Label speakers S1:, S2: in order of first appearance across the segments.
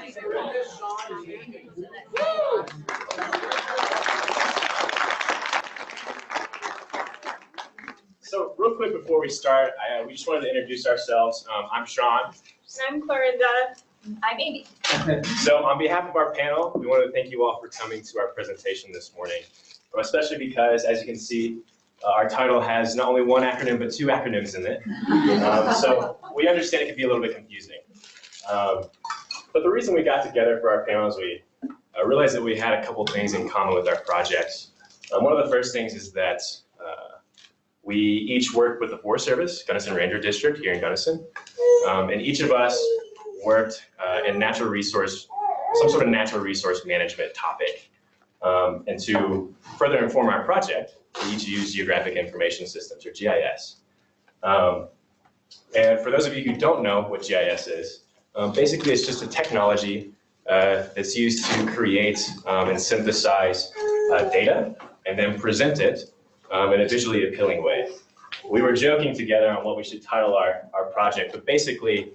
S1: So real quick before we start, we just wanted to introduce ourselves. I'm Sean.
S2: And I'm Clarinda. I'm Amy.
S1: So on behalf of our panel, we wanted to thank you all for coming to our presentation this morning, especially because, as you can see, our title has not only one acronym, but two acronyms in it. So we understand it can be a little bit confusing. But the reason we got together for our panel is we realized that we had a couple things in common with our projects. One of the first things is that we each work with the Forest Service, Gunnison Ranger District here in Gunnison. And each of us worked in some sort of natural resource management topic. And to further inform our project, we each use Geographic Information Systems, or GIS. And for those of you who don't know what GIS is, basically it's just a technology that's used to create and synthesize data and then present it in a visually appealing way. We were joking together on what we should title our project, but basically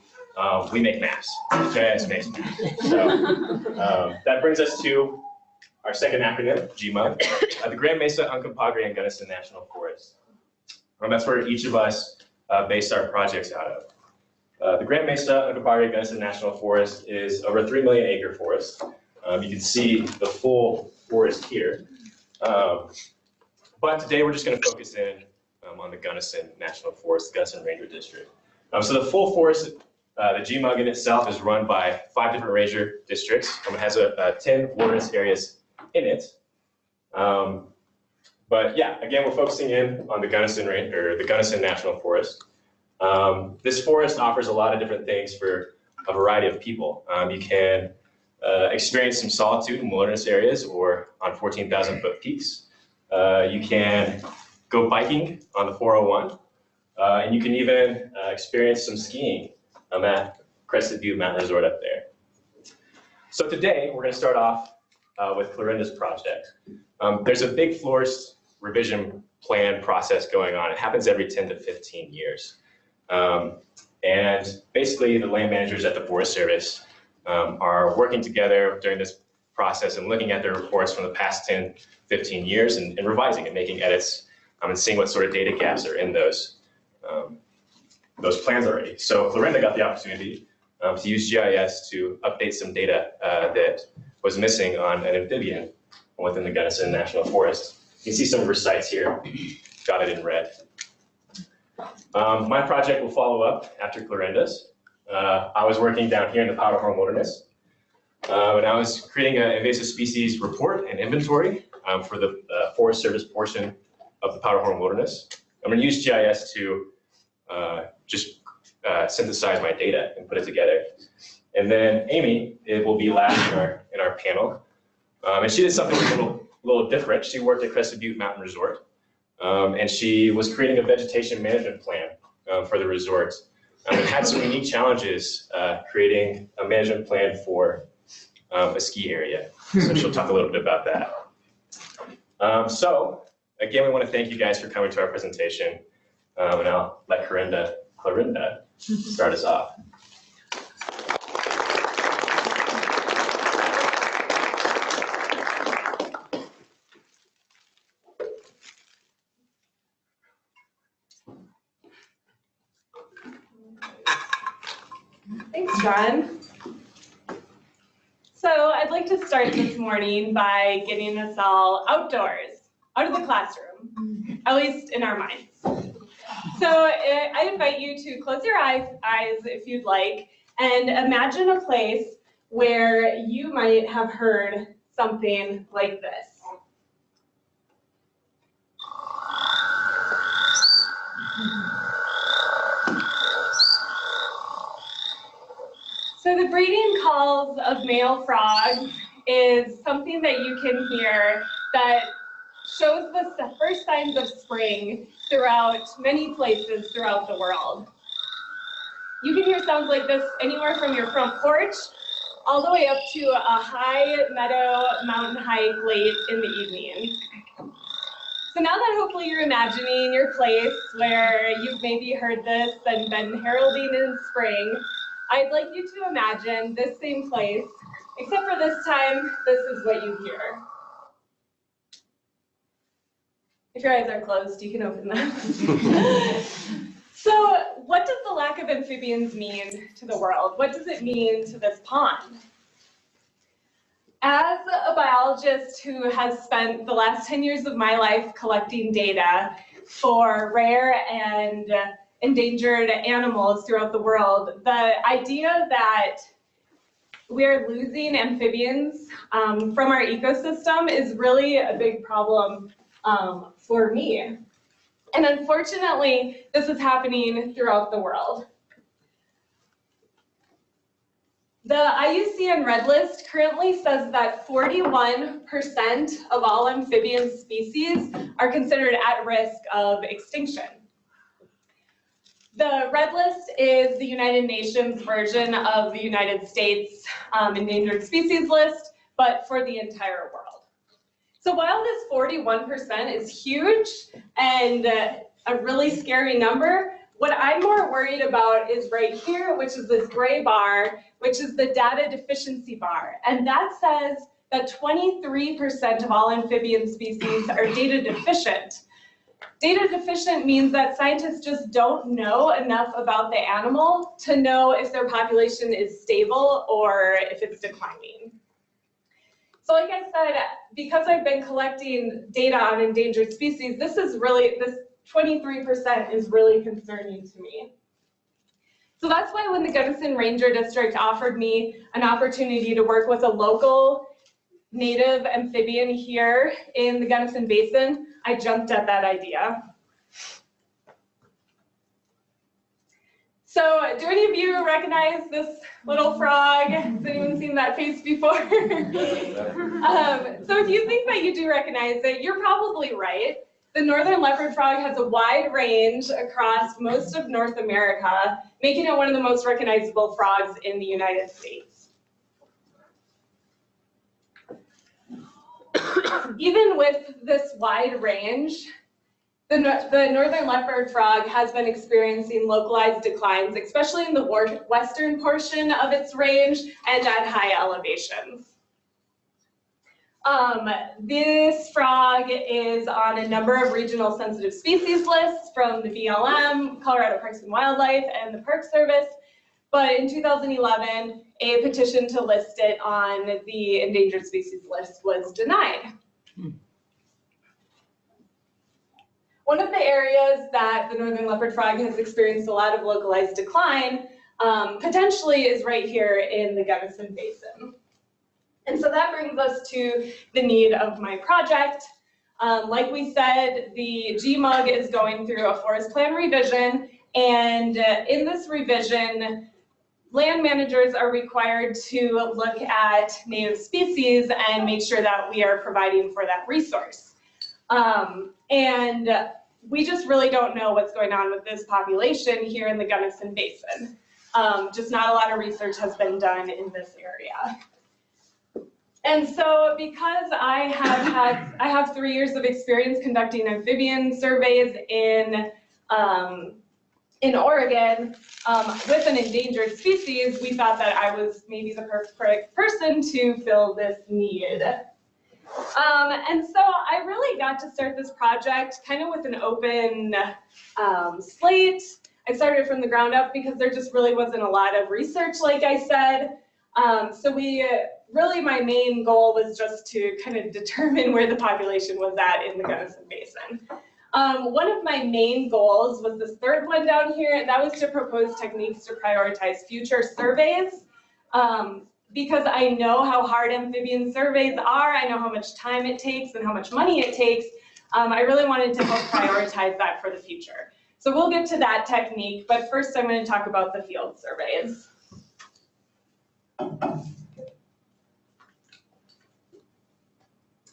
S1: we make maps. GIS makes maps. So that brings us to our second acronym, GMUG, the Grand Mesa, Uncompahgre, and Gunnison National Forest. That's where each of us based our projects out of. The Grand Mesa, Uncompahgre, Gunnison National Forest is over 3 million acre forest. You can see the full forest here. But today we're just going to focus in on the Gunnison National Forest, the Gunnison Ranger District. So the full forest, the GMUG in itself is run by 5 different ranger districts. It has 10 wilderness areas in it. But yeah, again, we're focusing in on the Gunnison National Forest. This forest offers a lot of different things for a variety of people. You can experience some solitude in wilderness areas or on 14,000-foot peaks. You can go biking on the 401, and you can even experience some skiing at Crested View Mountain Resort up there. So today, we're going to start off with Clarinda's project. There's a big forest revision plan process going on. It happens every 10 to 15 years. And basically, the land managers at the Forest Service are working together during this process and looking at their reports from the past 10, 15 years and revising it, making edits, and seeing what sort of data gaps are in those plans already. So Clarinda got the opportunity to use GIS to update some data that was missing on an amphibian within the Gunnison National Forest. You can see some of her sites here, got it in red. My project will follow up after Clarinda's. I was working down here in the Powderhorn Wilderness, and I was creating an invasive species report and inventory for the Forest Service portion of the Powderhorn Wilderness. I'm going to use GIS to just synthesize my data and put it together. And then Amy, it will be last in our panel. And she did something a little different. She worked at Crested Butte Mountain Resort, and she was creating a vegetation management plan for the resort. And had some unique challenges creating a management plan for a ski area. So she'll talk a little bit about that. So again, we want to thank you guys for coming to our presentation. And I'll let Clarinda start us off.
S2: Thanks, John. So I'd like to start this morning by getting us all outdoors, out of the classroom, at least in our minds. So I invite you to close your eyes if you'd like, and imagine a place where you might have heard something like this. So the breeding calls of male frogs is something that you can hear that shows the first signs of spring throughout many places throughout the world. You can hear sounds like this anywhere from your front porch all the way up to a high meadow mountain hike late in the evening. So now that hopefully you're imagining your place where you've maybe heard this and been heralding in spring, I'd like you to imagine this same place, except for this time, this is what you hear. If your eyes are closed, you can open them. So what does the lack of amphibians mean to the world? What does it mean to this pond? As a biologist who has spent the last 10 years of my life collecting data for rare and endangered animals throughout the world, the idea that we're losing amphibians from our ecosystem is really a big problem for me. And unfortunately, this is happening throughout the world. The IUCN Red List currently says that 41% of all amphibian species are considered at risk of extinction. The Red List is the United Nations version of the United States Endangered Species List, but for the entire world. So while this 41% is huge and a really scary number, what I'm more worried about is right here, which is this gray bar, which is the data deficiency bar. And that says that 23% of all amphibian species are data deficient. Data deficient means that scientists just don't know enough about the animal to know if their population is stable or if it's declining. So like I said, because I've been collecting data on endangered species, this 23% is really concerning to me. So that's why when the Gunnison Ranger District offered me an opportunity to work with a local native amphibian here in the Gunnison Basin, I jumped at that idea. So do any of you recognize this little frog? Has anyone seen that face before? So if you think that you do recognize it, you're probably right. The northern leopard frog has a wide range across most of North America, making it one of the most recognizable frogs in the United States. Even with this wide range, the northern leopard frog has been experiencing localized declines, especially in the western portion of its range and at high elevations. This frog is on a number of regional sensitive species lists from the BLM, Colorado Parks and Wildlife, and the Park Service. But in 2011, a petition to list it on the endangered species list was denied. One of the areas that the northern leopard frog has experienced a lot of localized decline potentially is right here in the Gunnison Basin. And so that brings us to the need of my project. Like we said, the GMUG is going through a forest plan revision, and in this revision, land managers are required to look at native species and make sure that we are providing for that resource. And we just really don't know what's going on with this population here in the Gunnison Basin. Just not a lot of research has been done in this area. And so because I have 3 years of experience conducting amphibian surveys in Oregon with an endangered species, we thought that I was maybe the perfect person to fill this need. And so I really got to start this project kind of with an open slate. I started from the ground up because there just really wasn't a lot of research, like I said. So really my main goal was just to kind of determine where the population was at in the Gunnison Basin. One of my main goals was this third one down here, and that was to propose techniques to prioritize future surveys. Because I know how hard amphibian surveys are, I know how much time it takes and how much money it takes. I really wanted to help prioritize that for the future. So we'll get to that technique, but first I'm going to talk about the field surveys.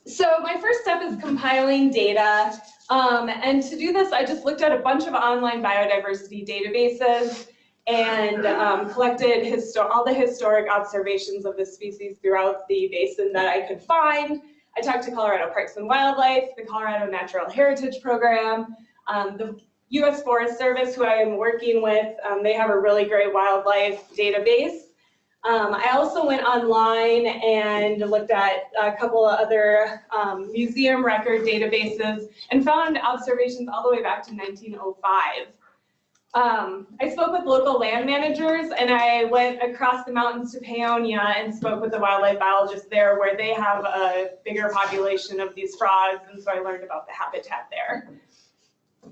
S2: So my first step is compiling data, and to do this I just looked at a bunch of online biodiversity databases and collected all the historic observations of this species throughout the basin that I could find. I talked to Colorado Parks and Wildlife, the Colorado Natural Heritage Program, the U.S. Forest Service, who I am working with, they have a really great wildlife database. I also went online and looked at a couple of other museum record databases and found observations all the way back to 1905. I spoke with local land managers, and I went across the mountains to Paonia and spoke with the wildlife biologist there, where they have a bigger population of these frogs, and so I learned about the habitat there.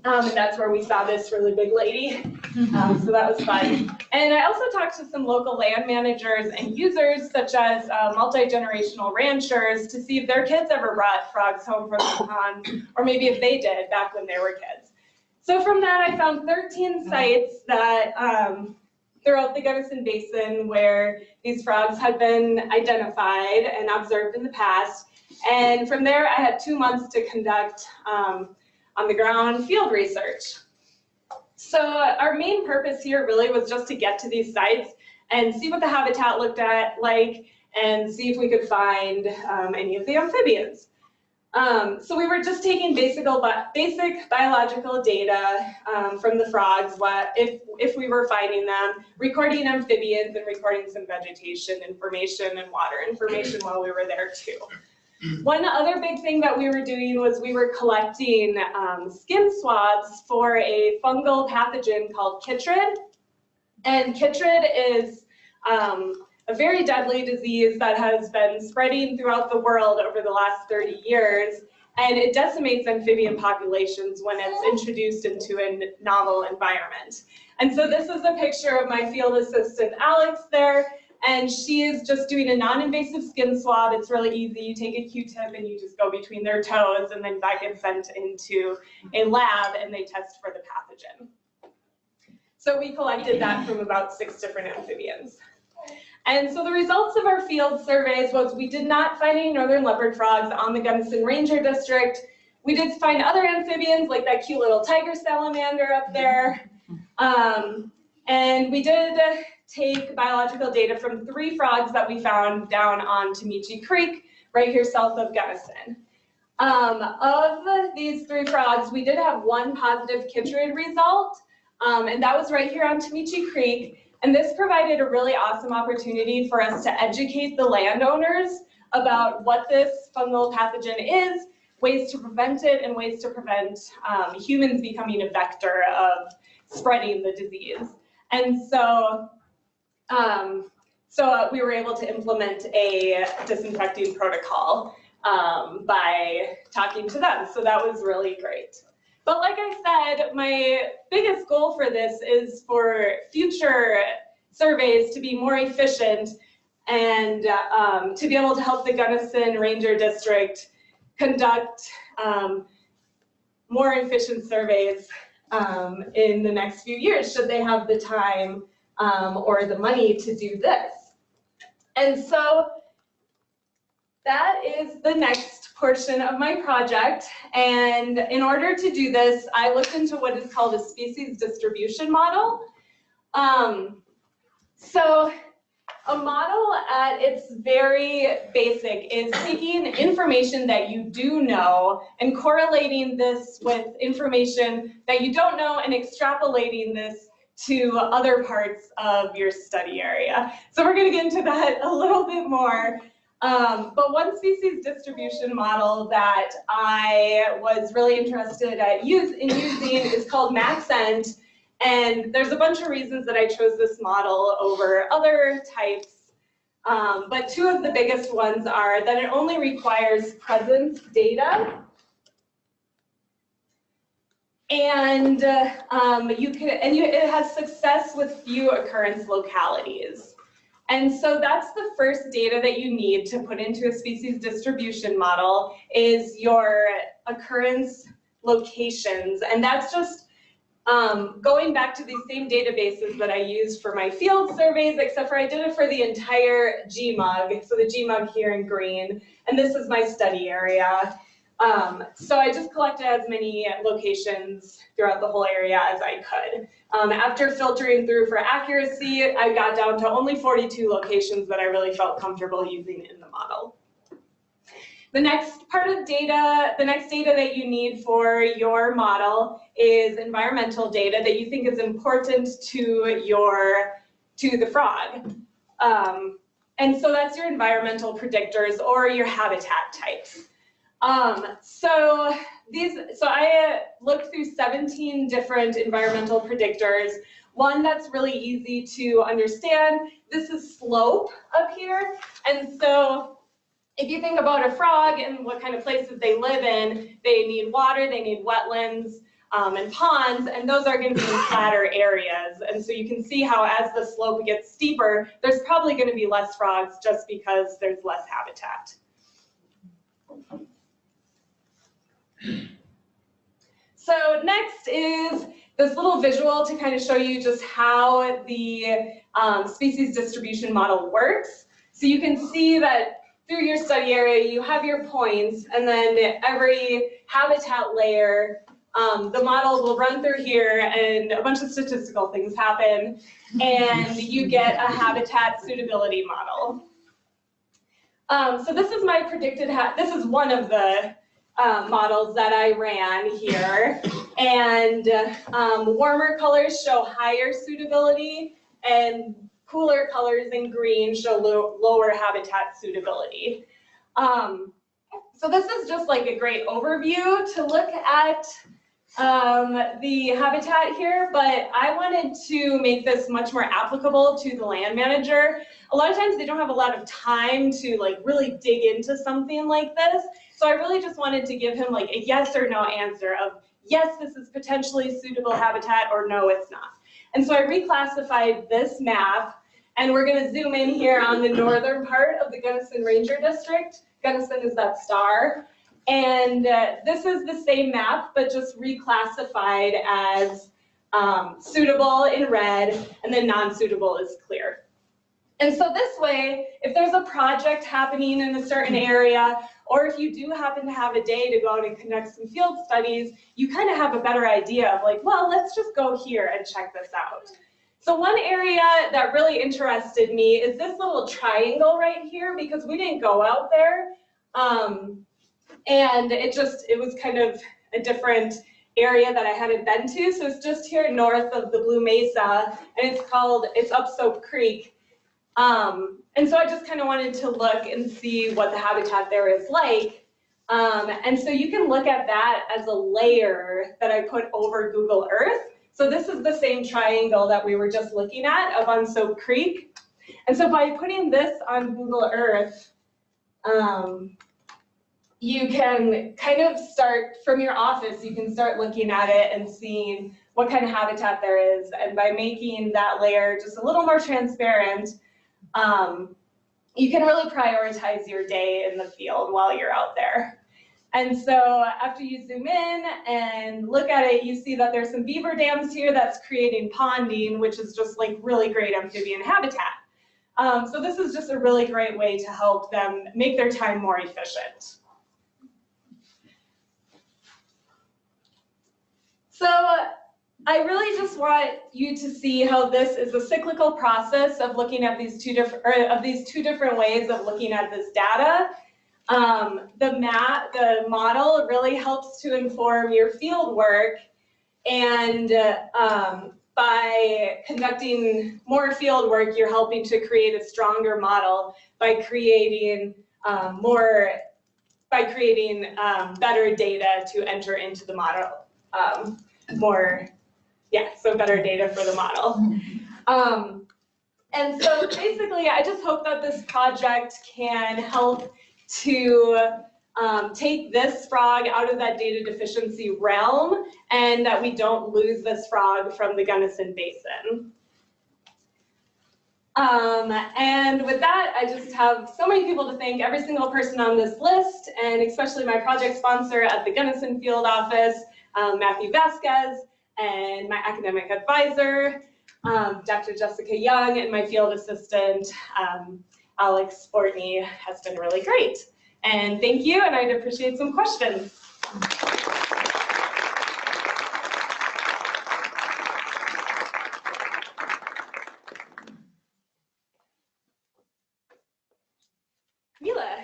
S2: And that's where we saw this really big lady, so that was fun. And I also talked to some local land managers and users, such as multi-generational ranchers, to see if their kids ever brought frogs home from the pond, or maybe if they did back when they were kids. So from that, I found 13 sites that throughout the Gunnison Basin where these frogs had been identified and observed in the past. And from there, I had 2 months to conduct on the ground field research. So our main purpose here really was just to get to these sites and see what the habitat looked like and see if we could find any of the amphibians. So we were just taking basic biological data from the frogs, if we were finding them, recording amphibians and recording some vegetation information and water information while we were there too. One other big thing that we were doing was we were collecting skin swabs for a fungal pathogen called chytrid. And chytrid is a very deadly disease that has been spreading throughout the world over the last 30 years. And it decimates amphibian populations when it's introduced into a novel environment. And so this is a picture of my field assistant, Alex, there. And she is just doing a non-invasive skin swab. It's really easy. You take a Q-tip and you just go between their toes, and then that gets sent into a lab and they test for the pathogen. So we collected that from about 6 different amphibians. And so the results of our field surveys was we did not find any northern leopard frogs on the Gunnison Ranger District. We did find other amphibians like that cute little tiger salamander up there. And we did take biological data from 3 frogs that we found down on Tamichi Creek, right here south of Gunnison. Of these 3 frogs, we did have 1 positive chytrid result, and that was right here on Tamichi Creek. And this provided a really awesome opportunity for us to educate the landowners about what this fungal pathogen is, ways to prevent it, and ways to prevent humans becoming a vector of spreading the disease. And so, we were able to implement a disinfecting protocol by talking to them. So that was really great. But like I said, my biggest goal for this is for future surveys to be more efficient and to be able to help the Gunnison Ranger District conduct more efficient surveys in the next few years, should they have the time or the money to do this. And so that is the next portion of my project. And in order to do this, I looked into what is called a species distribution model. So a model at its very basic is taking information that you do know and correlating this with information that you don't know and extrapolating this to other parts of your study area. So we're going to get into that a little bit more. But one species distribution model that I was really interested in using is called MaxEnt. And there's a bunch of reasons that I chose this model over other types. But 2 of the biggest ones are that it only requires presence data. And it has success with few occurrence localities. And so that's the first data that you need to put into a species distribution model is your occurrence locations. And that's just going back to these same databases that I used for my field surveys, except for I did it for the entire GMUG, so the GMUG here in green, and this is my study area. So I just collected as many locations throughout the whole area as I could. After filtering through for accuracy, I got down to only 42 locations that I really felt comfortable using in the model. The next part of data, the next data that you need for your model is environmental data that you think is important to the frog. And so that's your environmental predictors or your habitat types. So I looked through 17 different environmental predictors. One that's really easy to understand, this is slope up here. And so if you think about a frog and what kind of places they live in, they need water, they need wetlands, and ponds, and those are going to be in flatter areas. And so you can see how as the slope gets steeper, there's probably going to be less frogs just because there's less habitat. So next is this little visual to kind of show you just how the species distribution model works. So you can see that through your study area, you have your points, and then every habitat layer, the model will run through here and a bunch of statistical things happen, and you get a habitat suitability model. So this is my predicted, this is one of the models that I ran here, and warmer colors show higher suitability, and cooler colors in green show lower habitat suitability. So this is just like a great overview to look at the habitat here, but I wanted to make this much more applicable to the land manager. A lot of times they don't have a lot of time to like really dig into something like this. So I really just wanted to give him like a yes or no answer of yes, this is potentially suitable habitat, or no, it's not. And so I reclassified this map, and we're going to zoom in here on the northern part of the Gunnison Ranger District. Gunnison is that star. And this is the same map, but just reclassified as suitable in red, and then non-suitable is clear. And so this way, if there's a project happening in a certain area, or if you do happen to have a day to go out and conduct some field studies, you kind of have a better idea of like, well, let's just go here and check this out. So one area that really interested me is this little triangle right here, because we didn't go out there. And it was kind of a different area that I hadn't been to. So it's just here north of the Blue Mesa, and it's up Soap Creek. And so I just kind of wanted to look and see what the habitat there is like. And so you can look at that as a layer that I put over Google Earth. So this is the same triangle that we were just looking at up on Soap Creek. And so by putting this on Google Earth, you can kind of start from your office, you can start looking at it and seeing what kind of habitat there is. And by making that layer just a little more transparent, you can really prioritize your day in the field while you're out there. And so after you zoom in and look at it, you see that there's some beaver dams here that's creating ponding, which is just like really great amphibian habitat. So this is just a really great way to help them make their time more efficient. So I really just want you to see how this is a cyclical process of looking at these two different ways of looking at this data. The model really helps to inform your field work, and by conducting more field work, you're helping to create a stronger model by creating better data to enter into the model. So better data for the model. And so basically, I just hope that this project can help to take this frog out of that data deficiency realm, and that we don't lose this frog from the Gunnison Basin. And with that, I just have so many people to thank, every single person on this list, and especially my project sponsor at the Gunnison Field Office, Matthew Vasquez, and my academic advisor, Dr. Jessica Young, and my field assistant, Alex Fortney, has been really great. And thank you, and I'd appreciate some questions.
S3: Mila,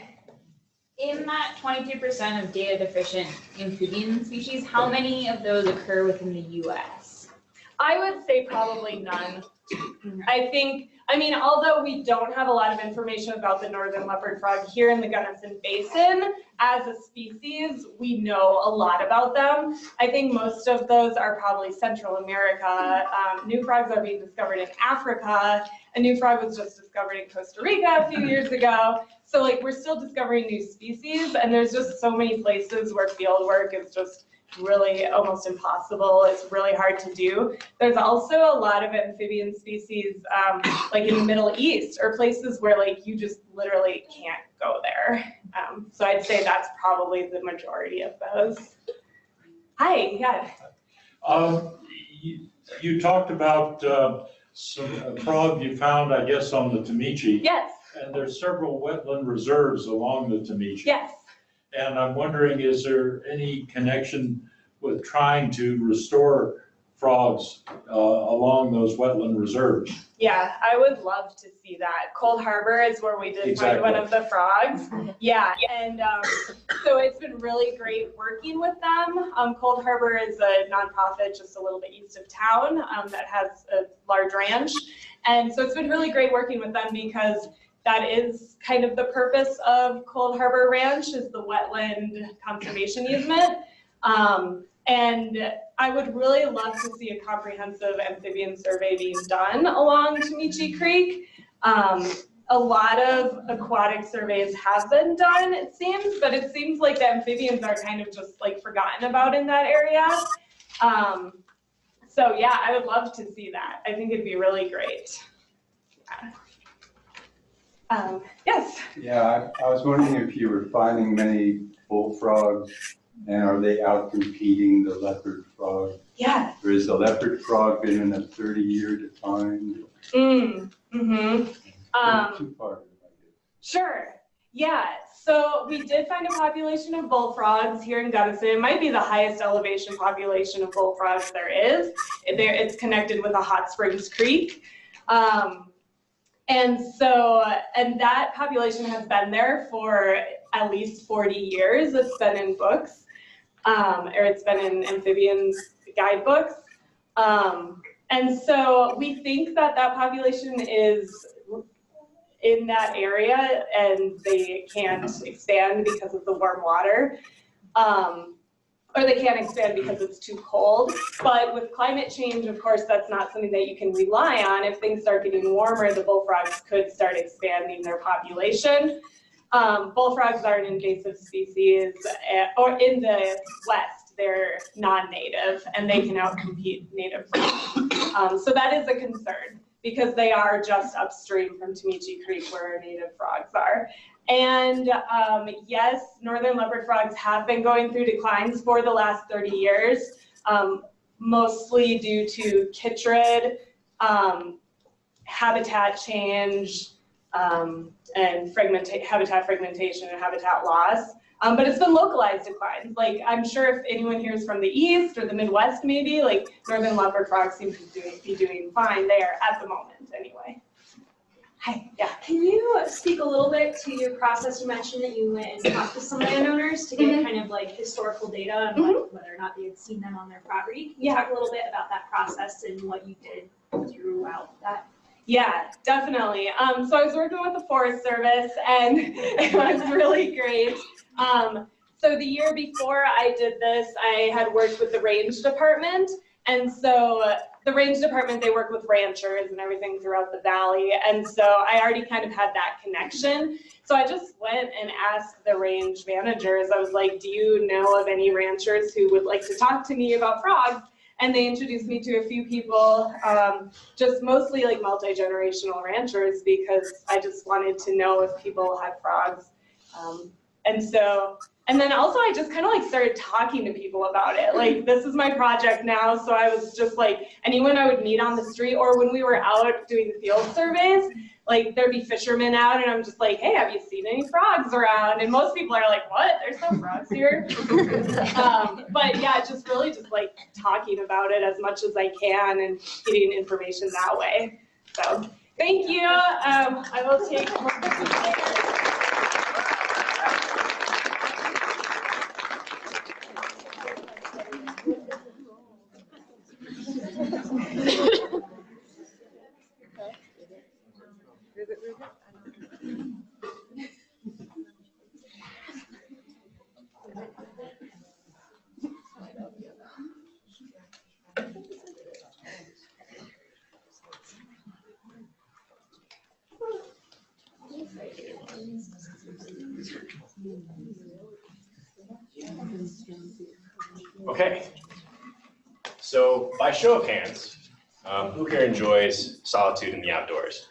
S3: in that 22% of data deficient amphibian species, how many of those occur within the US?
S2: I would say probably none. I mean, although we don't have a lot of information about the northern leopard frog here in the Gunnison Basin as a species, we know a lot about them. I think most of those are probably Central America. New frogs are being discovered in Africa. A new frog was just discovered in Costa Rica a few years ago. So like we're still discovering new species, and there's just so many places where field work is just really almost impossible. It's really hard to do. There's also a lot of amphibian species like in the Middle East or places where like you just literally can't go there. So I'd say that's probably the majority of those. Hi, yeah.
S4: You talked about some frog you found, I guess, on the Tamichi.
S2: Yes.
S4: And there's several wetland reserves along the Tamichi.
S2: Yes.
S4: And I'm wondering, is there any connection with trying to restore frogs along those wetland reserves?
S2: Yeah, I would love to see that. Cold Harbor is where we did
S4: Exactly.
S2: find one of the frogs. Yeah, and so it's been really great working with them. Cold Harbor is a nonprofit just a little bit east of town that has a large ranch. And so it's been really great working with them because that is kind of the purpose of Cold Harbor Ranch is the wetland conservation easement. And I would really love to see a comprehensive amphibian survey being done along Tamichi Creek. A lot of aquatic surveys have been done, it seems, but it seems like the amphibians are kind of just like forgotten about in that area. So yeah, I would love to see that. I think it'd be really great. Yeah. Yes.
S5: Yeah, I was wondering if you were finding many bullfrogs, and are they out competing the leopard frog?
S2: Yeah.
S5: Or is the leopard frog been in a 30-year decline?
S2: Too
S5: far.
S2: Sure. Yeah. So we did find a population of bullfrogs here in Gunnison. It might be the highest elevation population of bullfrogs there is. It's connected with a hot springs creek. And that population has been there for at least 40 years. It's been in books, or it's been in amphibians guidebooks. And so we think that that population is in that area and they can't expand because of the warm water. Or they can't expand because it's too cold. But with climate change, of course, that's not something that you can rely on. If things start getting warmer, the bullfrogs could start expanding their population. Bullfrogs are an invasive species, or in the West, they're non-native, and they can outcompete native frogs. So that is a concern, because they are just upstream from Tamichi Creek where native frogs are. And yes, northern leopard frogs have been going through declines for the last 30 years, mostly due to chytrid, habitat change, and habitat fragmentation and habitat loss. But it's been localized declines. Like, I'm sure if anyone here is from the East or the Midwest maybe, like northern leopard frogs seem to be doing fine there at the moment anyway. Hi, yeah.
S6: Can you speak a little bit to your process? You mentioned that you went and talked to some landowners to get kind of like historical data on whether or not they had seen them on their property. Can you talk a little bit about that process and what you did throughout that?
S2: Yeah, definitely. So I was working with the Forest Service and it was really great. So the year before I did this, I had worked with the range department. And so the range department, they work with ranchers and everything throughout the valley. And so I already kind of had that connection. So I just went and asked the range managers, I was like, do you know of any ranchers who would like to talk to me about frogs? And they introduced me to a few people, just mostly like multi-generational ranchers, because I just wanted to know if people had frogs. And then also I just kind of like started talking to people about it. Like, this is my project now. So I was just like, anyone I would meet on the street, or when we were out doing field surveys, like there'd be fishermen out and I'm just like, hey, have you seen any frogs around? And most people are like, what? There's no frogs here. But yeah, just really just like talking about it as much as I can and getting information that way. So thank you. I will take more questions later.
S1: Okay, so by show of hands, who here enjoys solitude in the outdoors?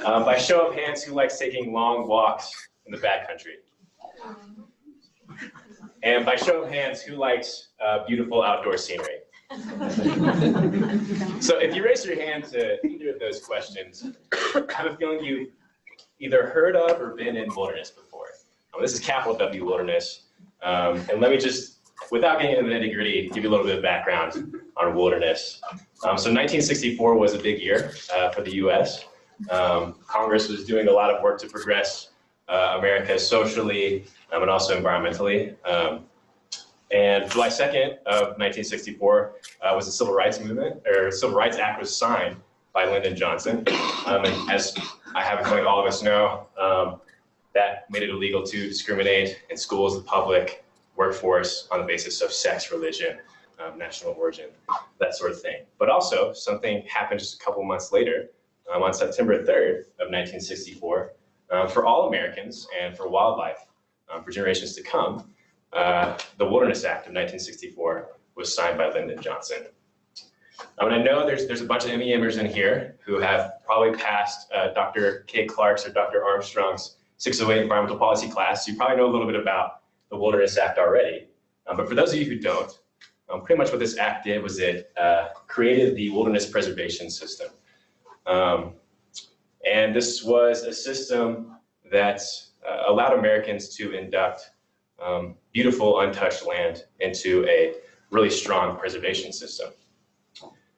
S1: By show of hands, who likes taking long walks in the backcountry? And by show of hands, who likes beautiful outdoor scenery? So if you raise your hand to either of those questions, I have a feeling you've either heard of or been in wilderness before. This is capital W wilderness. And let me just, without getting into the nitty-gritty, give you a little bit of background on wilderness. So 1964 was a big year for the US. Congress was doing a lot of work to progress America socially and also environmentally. And July 2nd of 1964 was the Civil Rights Movement, or Civil Rights Act was signed by Lyndon Johnson. And as I have a feeling all of us know, that made it illegal to discriminate in schools, the public, workforce on the basis of sex, religion, national origin, that sort of thing. But also, something happened just a couple months later, on September 3rd of 1964, for all Americans and for wildlife for generations to come. The Wilderness Act of 1964 was signed by Lyndon Johnson. And I know there's a bunch of MEMers in here who have probably passed Dr. Kay Clark's or Dr. Armstrong's 608 environmental policy class. So you probably know a little bit about the Wilderness Act already. But for those of you who don't, pretty much what this act did was it created the wilderness preservation system. And this was a system that allowed Americans to induct beautiful untouched land into a really strong preservation system.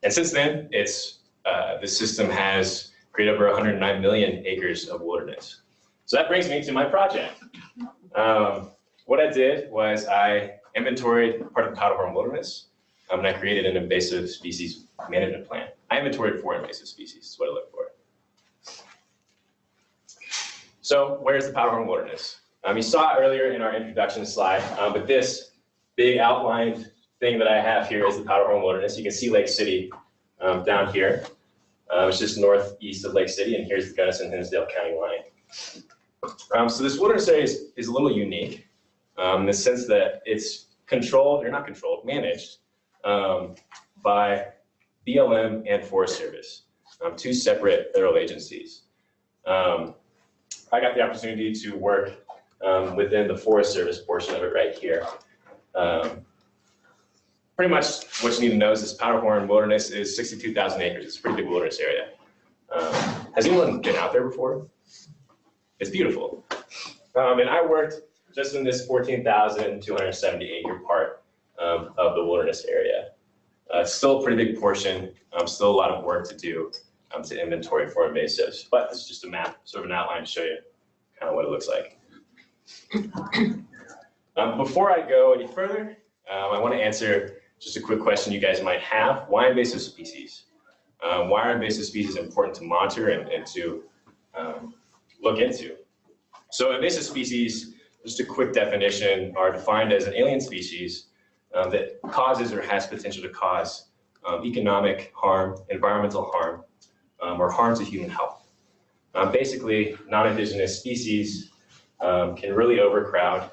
S1: And since then, the system has created over 109 million acres of wilderness. So that brings me to my project. What I did was I inventoried part of the Powder Horn Wilderness, and I created an invasive species management plan. I inventoried 4 invasive species, is what I looked for. So where's the Powder Horn Wilderness? You saw it earlier in our introduction slide, but this big outlined thing that I have here is the Powder Horn Wilderness. You can see Lake City down here. It's just northeast of Lake City, and here's the Gunnison-Hinsdale County line. So this wilderness area is a little unique in the sense that it's controlled, or not controlled, managed by BLM and Forest Service, 2 separate federal agencies. I got the opportunity to work within the Forest Service portion of it right here. Pretty much what you need to know is this Powder Horn Wilderness is 62,000 acres. It's a pretty big wilderness area. Has anyone been out there before? It's beautiful. And I worked just in this 14,270 acre part of the wilderness area. It's still a pretty big portion, still a lot of work to do to inventory for invasives, but this is just a map, sort of an outline to show you kind of what it looks like. Before I go any further, I want to answer just a quick question you guys might have. Why invasive species? Why are invasive species important to monitor and to look into? So invasive species, just a quick definition, are defined as an alien species that causes or has potential to cause economic harm, environmental harm, or harm to human health. Basically, non-indigenous species can really overcrowd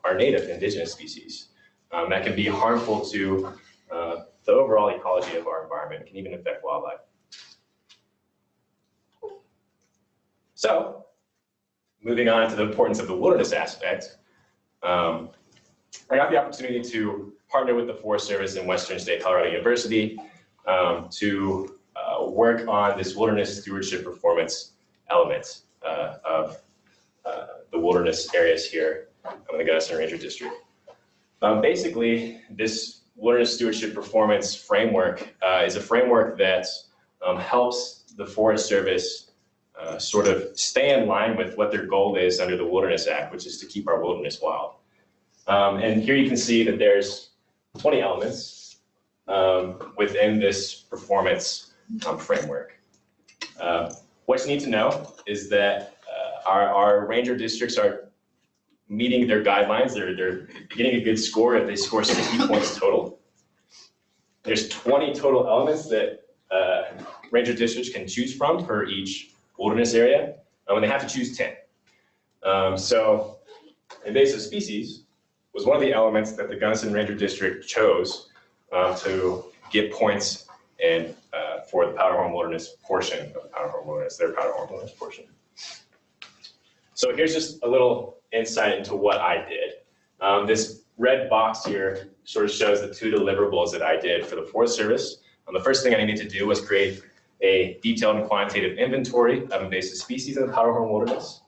S1: our native indigenous species. That can be harmful to the overall ecology of our environment. It can even affect wildlife. So, moving on to the importance of the wilderness aspect, I got the opportunity to partner with the Forest Service and Western State Colorado University to work on this wilderness stewardship performance element of the wilderness areas here in the Gunnison Ranger District. Basically, this wilderness stewardship performance framework is a framework that helps the Forest Service sort of stay in line with what their goal is under the Wilderness Act, which is to keep our wilderness wild. And here you can see that there's 20 elements within this performance framework. What you need to know is that our ranger districts are meeting their guidelines. They're getting a good score if they score 60 points total. There's 20 total elements that ranger districts can choose from for each wilderness area, and they have to choose 10. So invasive species was one of the elements that the Gunnison Ranger District chose to get points and for the Powderhorn Wilderness portion of the Powderhorn Wilderness, their Powderhorn Wilderness portion. So here's just a little insight into what I did. This red box here sort of shows the 2 deliverables that I did for the Forest Service. The first thing I needed to do was create a detailed and quantitative inventory of invasive species in the Powderhorn Wilderness.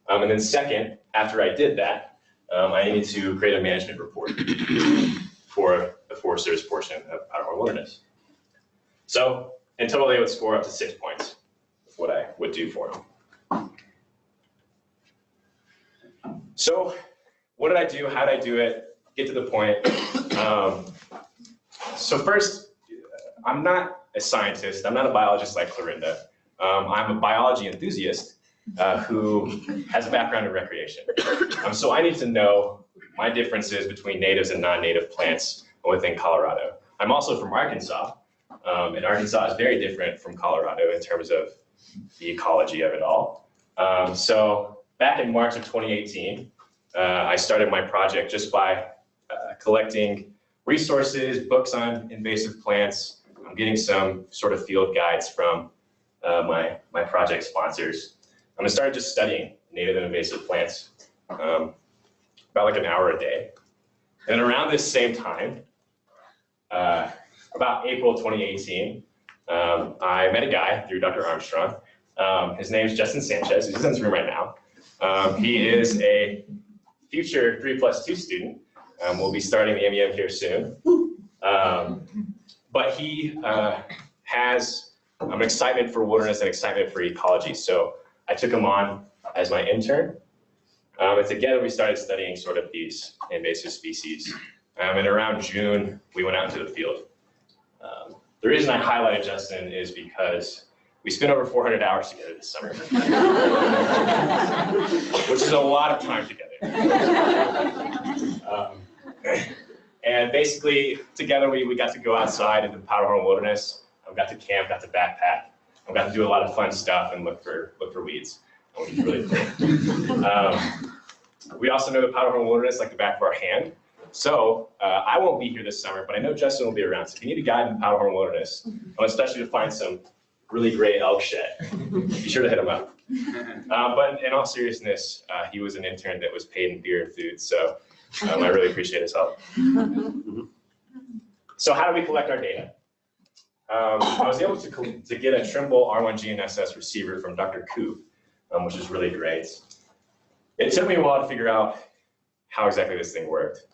S1: And then second, after I did that, I needed to create a management report for the Forest Service portion of Powderhorn Wilderness. So in total, they would score up to 6 points, is what I would do for them. So what did I do? How did I do it? Get to the point. So first, I'm not a scientist. I'm not a biologist like Clorinda. I'm a biology enthusiast who has a background in recreation. So I need to know my differences between natives and non-native plants within Colorado. I'm also from Arkansas, and Arkansas is very different from Colorado in terms of the ecology of it all. So back in March of 2018, I started my project just by collecting resources, books on invasive plants. I'm getting some sort of field guides from my project sponsors. I'm gonna start just studying native and invasive plants, about like an hour a day. And around this same time, about April 2018, I met a guy through Dr. Armstrong. His name is Justin Sanchez. He's in this room right now. He is a future 3+2 student. We'll be starting the MEM here soon. But he has an excitement for wilderness and excitement for ecology. So I took him on as my intern. And together we started studying sort of these invasive species. And around June, we went out into the field. The reason I highlighted Justin is because we spent over 400 hours together this summer, which is a lot of time together. And basically, together we got to go outside into the Powderhorn Wilderness. We got to camp, got to backpack. We got to do a lot of fun stuff and look for weeds, which is really cool. We also know the Powderhorn Wilderness like the back of our hand. So I won't be here this summer, but I know Justin will be around. So if you need a guide in the Powderhorn Wilderness, especially to find some really great elk shed, be sure to hit him up. But in all seriousness, he was an intern that was paid in beer and food. So I really appreciate his help. So how do we collect our data? I was able to get a Trimble R1 GNSS receiver from Dr. Coop, which is really great. It took me a while to figure out how exactly this thing worked.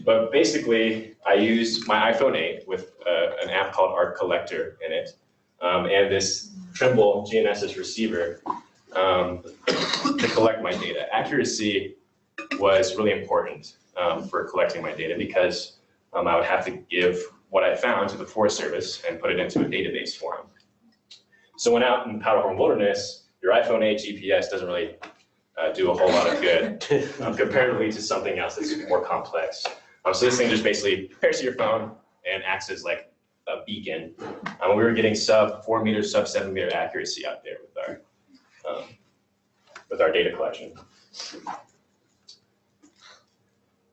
S1: But basically, I used my iPhone 8 with an app called Art Collector in it, and this Trimble GNSS receiver to collect my data. Accuracy was really important for collecting my data because I would have to give what I found to the Forest Service and put it into a database for them. So when out in Powderhorn Wilderness, your iPhone 8 GPS doesn't really do a whole lot of good comparatively to something else that's more complex. So this thing just basically pairs to your phone and acts as like a beacon. We were getting sub 4 meter, sub 7 meter accuracy out there with our data collection.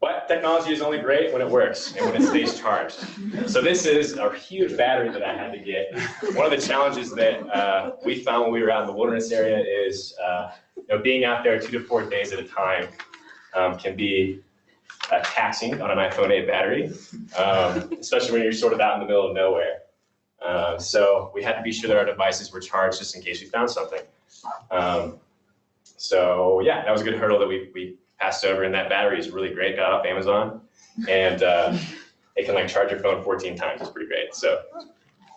S1: But technology is only great when it works and when it stays charged. So this is a huge battery that I had to get. One of the challenges that we found when we were out in the wilderness area is being out there 2 to 4 days at a time can be taxing on an iPhone 8 battery, especially when you're sort of out in the middle of nowhere. So we had to be sure that our devices were charged just in case we found something. So yeah, that was a good hurdle that we passed over, and that battery is really great. Got it off Amazon, and it can like charge your phone 14 times. It's pretty great. So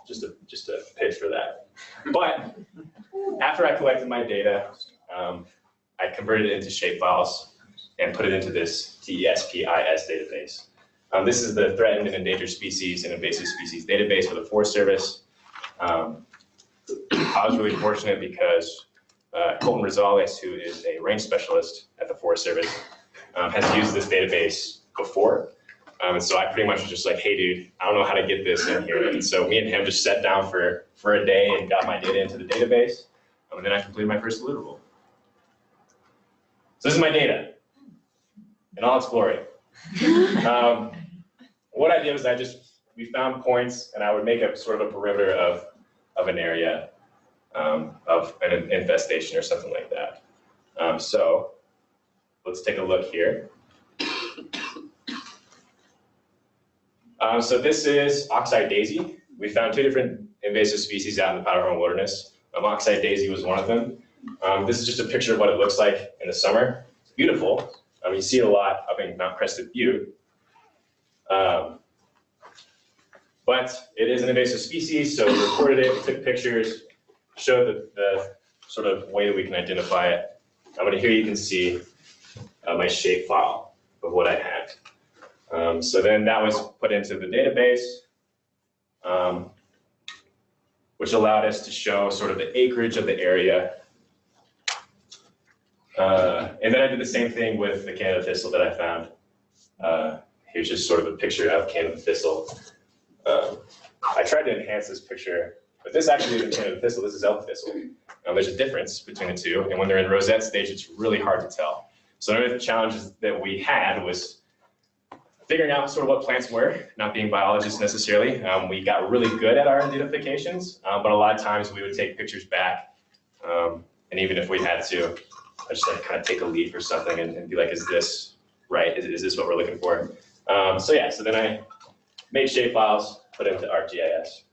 S1: just a pitch for that. But after I collected my data, I converted it into shapefiles and put it into this TESPIS database. This is the Threatened and Endangered Species and Invasive Species database for the Forest Service. I was really fortunate because Colton Rosales, who is a range specialist at the Forest Service, has used this database before. And so I pretty much was just like, hey dude, I don't know how to get this in here. And so me and him just sat down for a day and got my data into the database. And then I completed my first deliverable. So this is my data in all its glory. What I did was we found points, and I would make a sort of a perimeter of an area of an infestation or something like that. So let's take a look here. So this is oxeye daisy. We found 2 different invasive species out in the Powder Horn Wilderness. Oxeye daisy was one of them. This is just a picture of what it looks like in the summer. It's beautiful. You see it a lot up in Mount Crested Butte. But it is an invasive species, so we recorded it, took pictures, showed the sort of way that we can identify it. Here you can see my shape file of what I had. So then that was put into the database, which allowed us to show sort of the acreage of the area. And then I did the same thing with the Canada thistle that I found. Here's just sort of a picture of Canada thistle. I tried to enhance this picture, but this actually isn't Canada thistle, this is elk thistle. There's a difference between the two, and when they're in rosette stage, it's really hard to tell. So one of the challenges that we had was figuring out sort of what plants were, not being biologists necessarily. We got really good at our identifications, but a lot of times we would take pictures back, and even if we had to, I just kind of take a leaf or something and be like, is this right? Is this what we're looking for? So then I made shape files, put it into ArcGIS.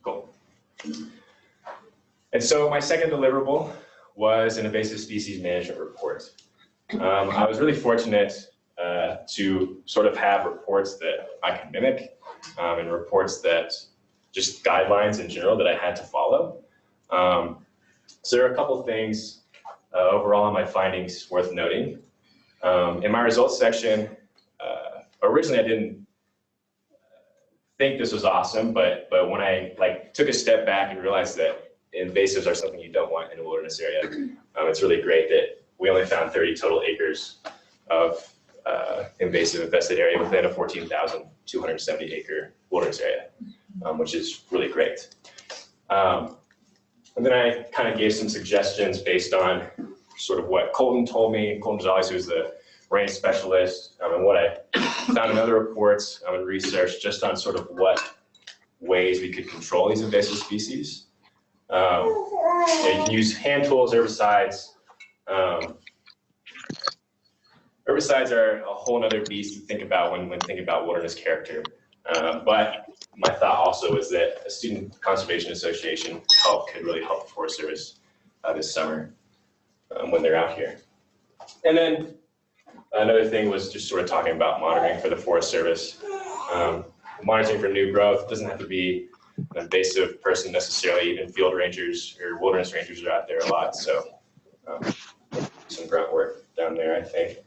S1: Cool. And so my second deliverable was an invasive species management report. I was really fortunate to sort of have reports that I could mimic, and reports that just guidelines in general that I had to follow. So there are a couple things overall in my findings worth noting. In my results section, originally I didn't think this was awesome, but when I took a step back and realized that invasives are something you don't want in a wilderness area, it's really great that we only found 30 total acres of invasive infested area within a 14,270 acre wilderness area, which is really great. And then I kind of gave some suggestions based on sort of what Colton told me. Colton Gonzalez, who's the range specialist, and what I found in other reports and research just on sort of what ways we could control these invasive species. You can use hand tools, herbicides. Herbicides are a whole other beast to think about when thinking about wilderness character. But my thought also is that a student conservation association help could really help the Forest Service this summer when they're out here. And then another thing was just sort of talking about monitoring for the Forest Service. Monitoring for new growth doesn't have to be an invasive person necessarily. Even field rangers or wilderness rangers are out there a lot. So some grunt work down there, I think.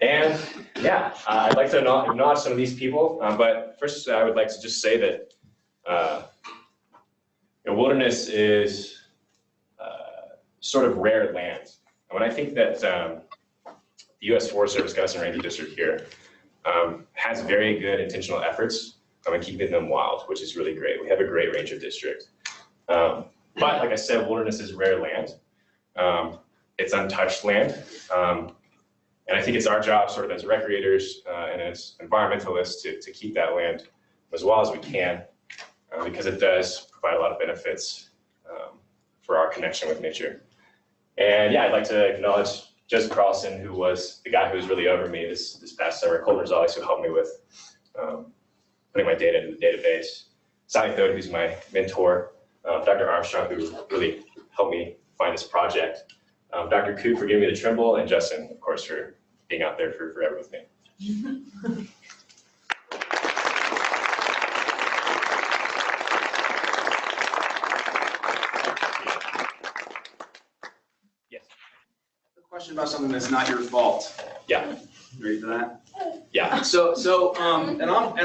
S1: And yeah, I'd like to acknowledge some of these people, but first I would like to just say that wilderness is sort of rare land. And when I think that the U.S. Forest Service Gunnison Ranger District here has very good intentional efforts in keeping them wild, which is really great. We have a great ranger district. But like I said, wilderness is rare land. It's untouched land. And I think it's our job sort of as recreators and as environmentalists to keep that land as well as we can, because it does provide a lot of benefits for our connection with nature. And yeah, I'd like to acknowledge Joseph Carlson, who was the guy who was really over me this past summer, Colton Gonzalez, who helped me with putting my data into the database, Sally Thode, who's my mentor, Dr. Armstrong, who really helped me find this project, Dr. Coop for giving me the Trimble, and Justin, of course, for being out there forever with me. Yes.
S7: A question about something that's not your fault.
S1: Yeah.
S7: Ready for that?
S1: Yeah.
S7: And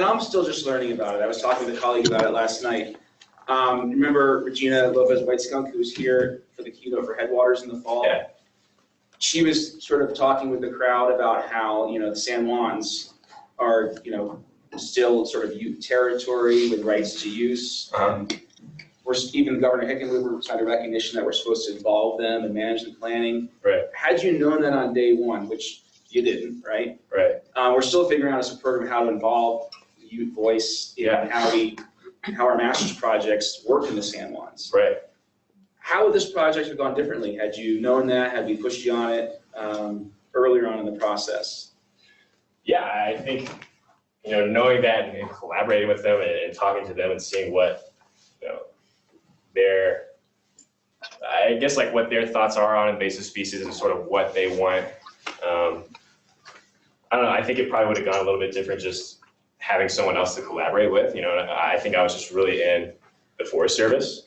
S7: I'm still just learning about it. I was talking with a colleague about it last night. Remember Regina Lopez White Skunk, who was here for the keynote for Headwaters in the fall?
S1: Yeah.
S7: She was sort of talking with the crowd about how, the San Juans are, still sort of territory with rights to use. Even Governor Hickenlooper signed a recognition that we're supposed to involve them and manage the planning.
S1: Right.
S7: Had you known that on day one, which you didn't, right?
S1: Right.
S7: We're still figuring out as a program how to involve the youth voice in how our master's projects work in the San Juans.
S1: Right.
S7: How would this project have gone differently had you known that, had we pushed you on it earlier on in the process?
S1: Yeah, I think, knowing that and collaborating with them and talking to them and seeing what, I guess like what their thoughts are on invasive species and sort of what they want. I don't know, I think it probably would have gone a little bit different just having someone else to collaborate with. I think I was just really in the Forest Service,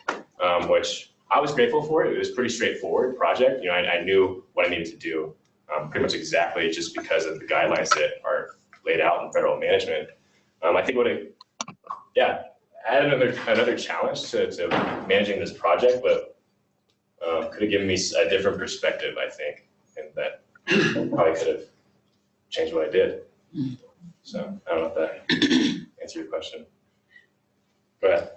S1: which I was grateful for. It was a pretty straightforward project. I knew what I needed to do pretty much exactly just because of the guidelines that are laid out in federal management. I think add another challenge to managing this project, but could have given me a different perspective, I think, and that probably could have changed what I did. So I don't know if that answered your question. Go ahead.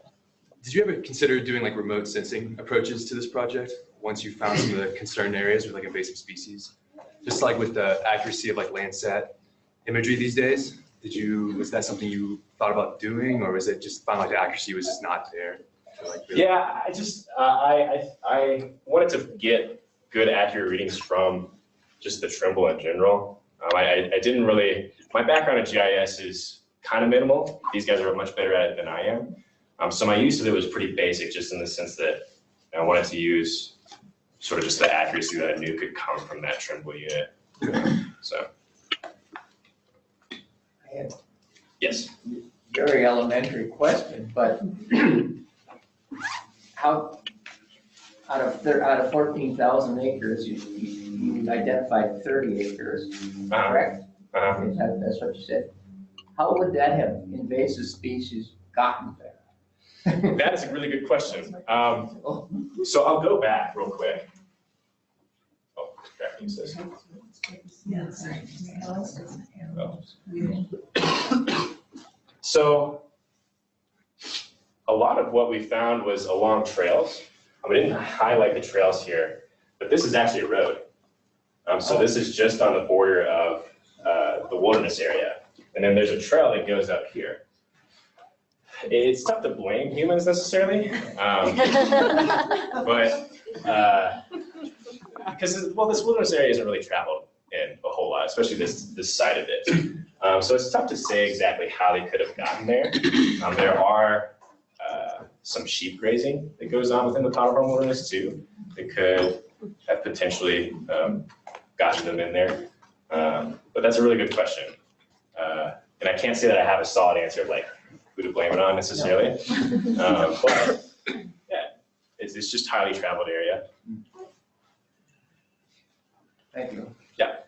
S8: Did you ever consider doing like remote sensing approaches to this project once you found some of the concerned areas with like invasive species? Just like with the accuracy of like Landsat imagery these days, was that something you thought about doing, or was it just found like the accuracy was just not there?
S1: Yeah, I wanted to get good, accurate readings from just the Trimble in general. I didn't really, my background in GIS is kind of minimal. These guys are much better at it than I am. So my use of it was pretty basic, just in the sense that I wanted to use sort of just the accuracy that I knew could come from that Trimble unit. So. Yes.
S9: Very elementary question, but how, out of 14,000 acres, you identified 30 acres, correct? That's what you said. How would that have invasive species gotten there?
S1: That is a really good question. So I'll go back real quick. Oh, back use this. So a lot of what we found was along trails. We didn't highlight the trails here, but this is actually a road. So this is just on the border of the wilderness area. And then there's a trail that goes up here. It's tough to blame humans necessarily, but because, well, this wilderness area isn't really traveled in a whole lot, especially this side of it. So it's tough to say exactly how they could have gotten there. There are some sheep grazing that goes on within the Powderhorn Wilderness too, that could have potentially gotten them in there. But that's a really good question. And I can't say that I have a solid answer of like who to blame it on necessarily. But yeah, it's just highly traveled area.
S9: Thank you.
S1: Yeah.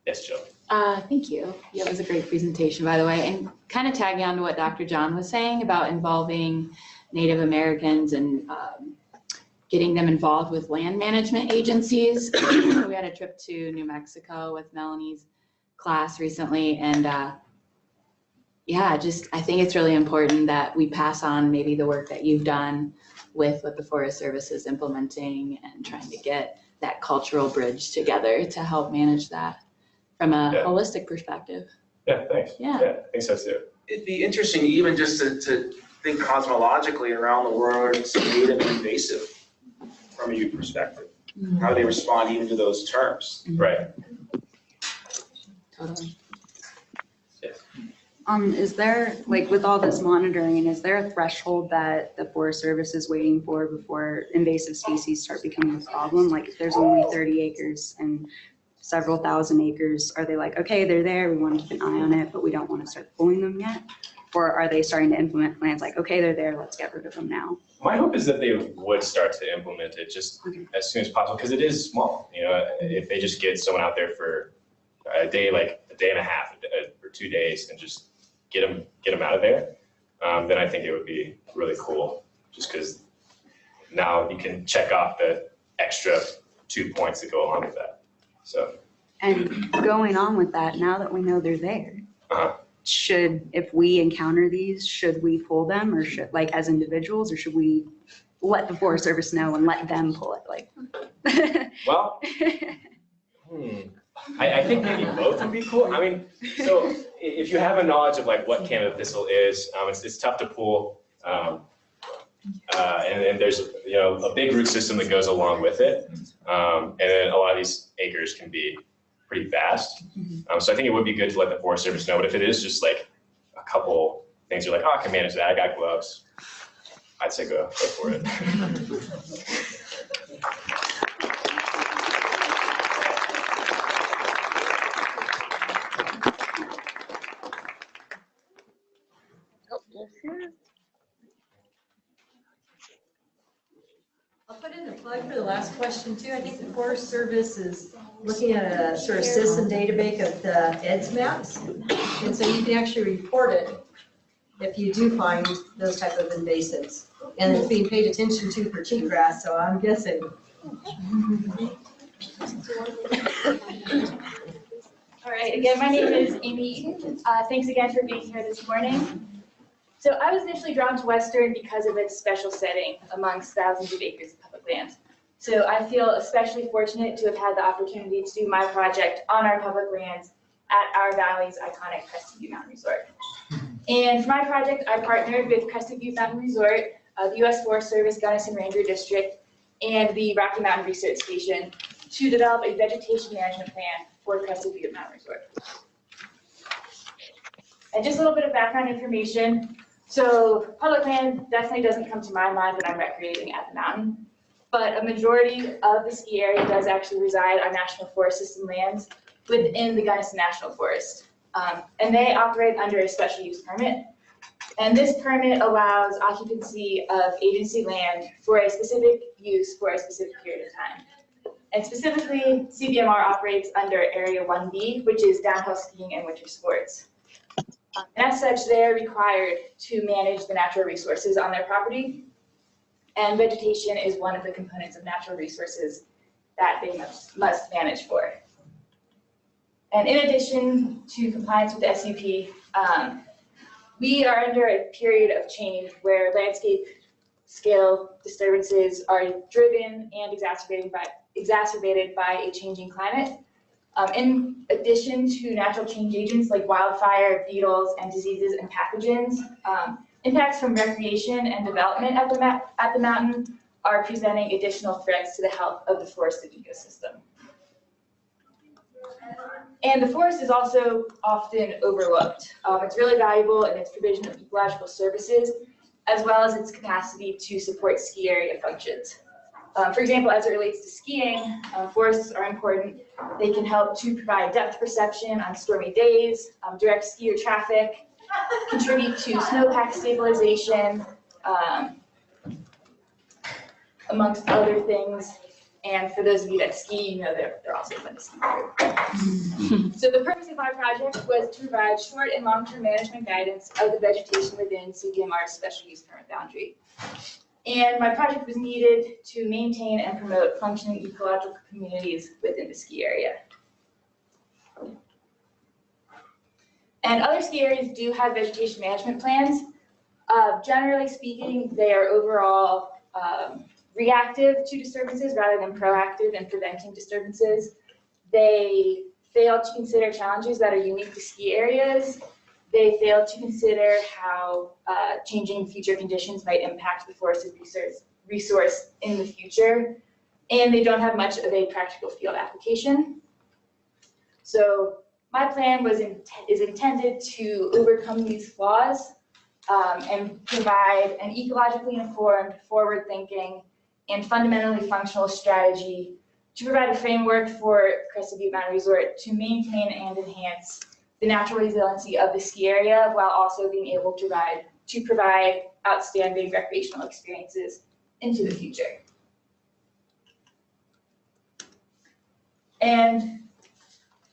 S1: Yes, Jill.
S3: Thank you. Yeah, it was a great presentation, by the way. And kind of tagging on to what Dr. John was saying about involving Native Americans and getting them involved with land management agencies. We had a trip to New Mexico with Melanie's class recently, and yeah, I think it's really important that we pass on maybe the work that you've done with what the Forest Service is implementing and trying to get that cultural bridge together to help manage that from a holistic perspective.
S1: Yeah, thanks.
S3: Yeah,
S1: I think so too.
S7: It'd be interesting even just to think cosmologically around the words native and invasive from a youth perspective. How do they respond even to those terms?
S1: Right.
S3: totally.
S10: Is there, like with all this monitoring, is there a threshold that the Forest Service is waiting for before invasive species start becoming a problem? Like if there's only 30 acres and several thousand acres, are they like, okay, they're there, we want to keep an eye on it, but we don't want to start pulling them yet? Or are they starting to implement plans like, okay, they're there, let's get rid of them now?
S1: My hope is that they would start to implement it just as soon as possible, because it is small. You know, if they just get someone out there for a day, like a day and a half or 2 days, and just get them out of there, then I think it would be really cool. Just because now you can check off the extra 2 points that go along with that. So.
S10: And going on with that, now that we know they're there, if we encounter these, should we pull them or should, like as individuals, or should we let the Forest Service know and let them pull it, like?
S1: Well, I think maybe both would be cool. I mean, so if you have a knowledge of like what Canada thistle is, it's tough to pull. And there's, you know, a big root system that goes along with it. And then a lot of these acres can be pretty vast. So I think it would be good to let the Forest Service know, but if it is just like a couple things you're like, oh, I can manage that, I got gloves, I'd say go for it.
S11: I'll put in a plug for the last question too. I think the Forest Service is looking at a sort of citizen database of the EDS maps. And so you can actually report it if you do find those type of invasives. And it's being paid attention to for cheatgrass, so I'm guessing.
S12: All right, again, my name is Amy Eaton. Thanks again for being here this morning. So I was initially drawn to Western because of its special setting amongst thousands of acres of public land. So I feel especially fortunate to have had the opportunity to do my project on our public lands at our valley's iconic Crested Butte Mountain Resort. And for my project, I partnered with Crested Butte Mountain Resort, the U.S. Forest Service Gunnison Ranger District, and the Rocky Mountain Research Station to develop a vegetation management plan for Crested Butte Mountain Resort. And just a little bit of background information. So public land definitely doesn't come to my mind when I'm recreating at the mountain, but a majority of the ski area does actually reside on National Forest System lands within the Gunnison National Forest. And they operate under a special use permit. And this permit allows occupancy of agency land for a specific use for a specific period of time. And specifically, CBMR operates under Area 1B, which is downhill skiing and winter sports. And as such, they are required to manage the natural resources on their property. And vegetation is one of the components of natural resources that they must manage for. And in addition to compliance with the SUP, we are under a period of change where landscape scale disturbances are driven and exacerbated by a changing climate. In addition to natural change agents like wildfire, beetles, and diseases and pathogens, impacts from recreation and development at the mountain are presenting additional threats to the health of the forested ecosystem. And the forest is also often overlooked. It's really valuable in its provision of ecological services, as well as its capacity to support ski area functions. For example, as it relates to skiing, forests are important. They can help to provide depth perception on stormy days, direct skier traffic, contribute to snowpack stabilization, amongst other things. And for those of you that ski, you know they're also fun to ski through. So the purpose of my project was to provide short and long-term management guidance of the vegetation within CBMR's special use permit boundary. And my project was needed to maintain and promote functioning ecological communities within the ski area. And other ski areas do have vegetation management plans. Generally speaking, they are overall reactive to disturbances rather than proactive in preventing disturbances. They fail to consider challenges that are unique to ski areas. They fail to consider how changing future conditions might impact the forested resource in the future. And they don't have much of a practical field application. So my plan is intended to overcome these flaws and provide an ecologically informed, forward-thinking, and fundamentally functional strategy to provide a framework for Crested Butte Mountain Resort to maintain and enhance the natural resiliency of the ski area while also being able to provide outstanding recreational experiences into the future. And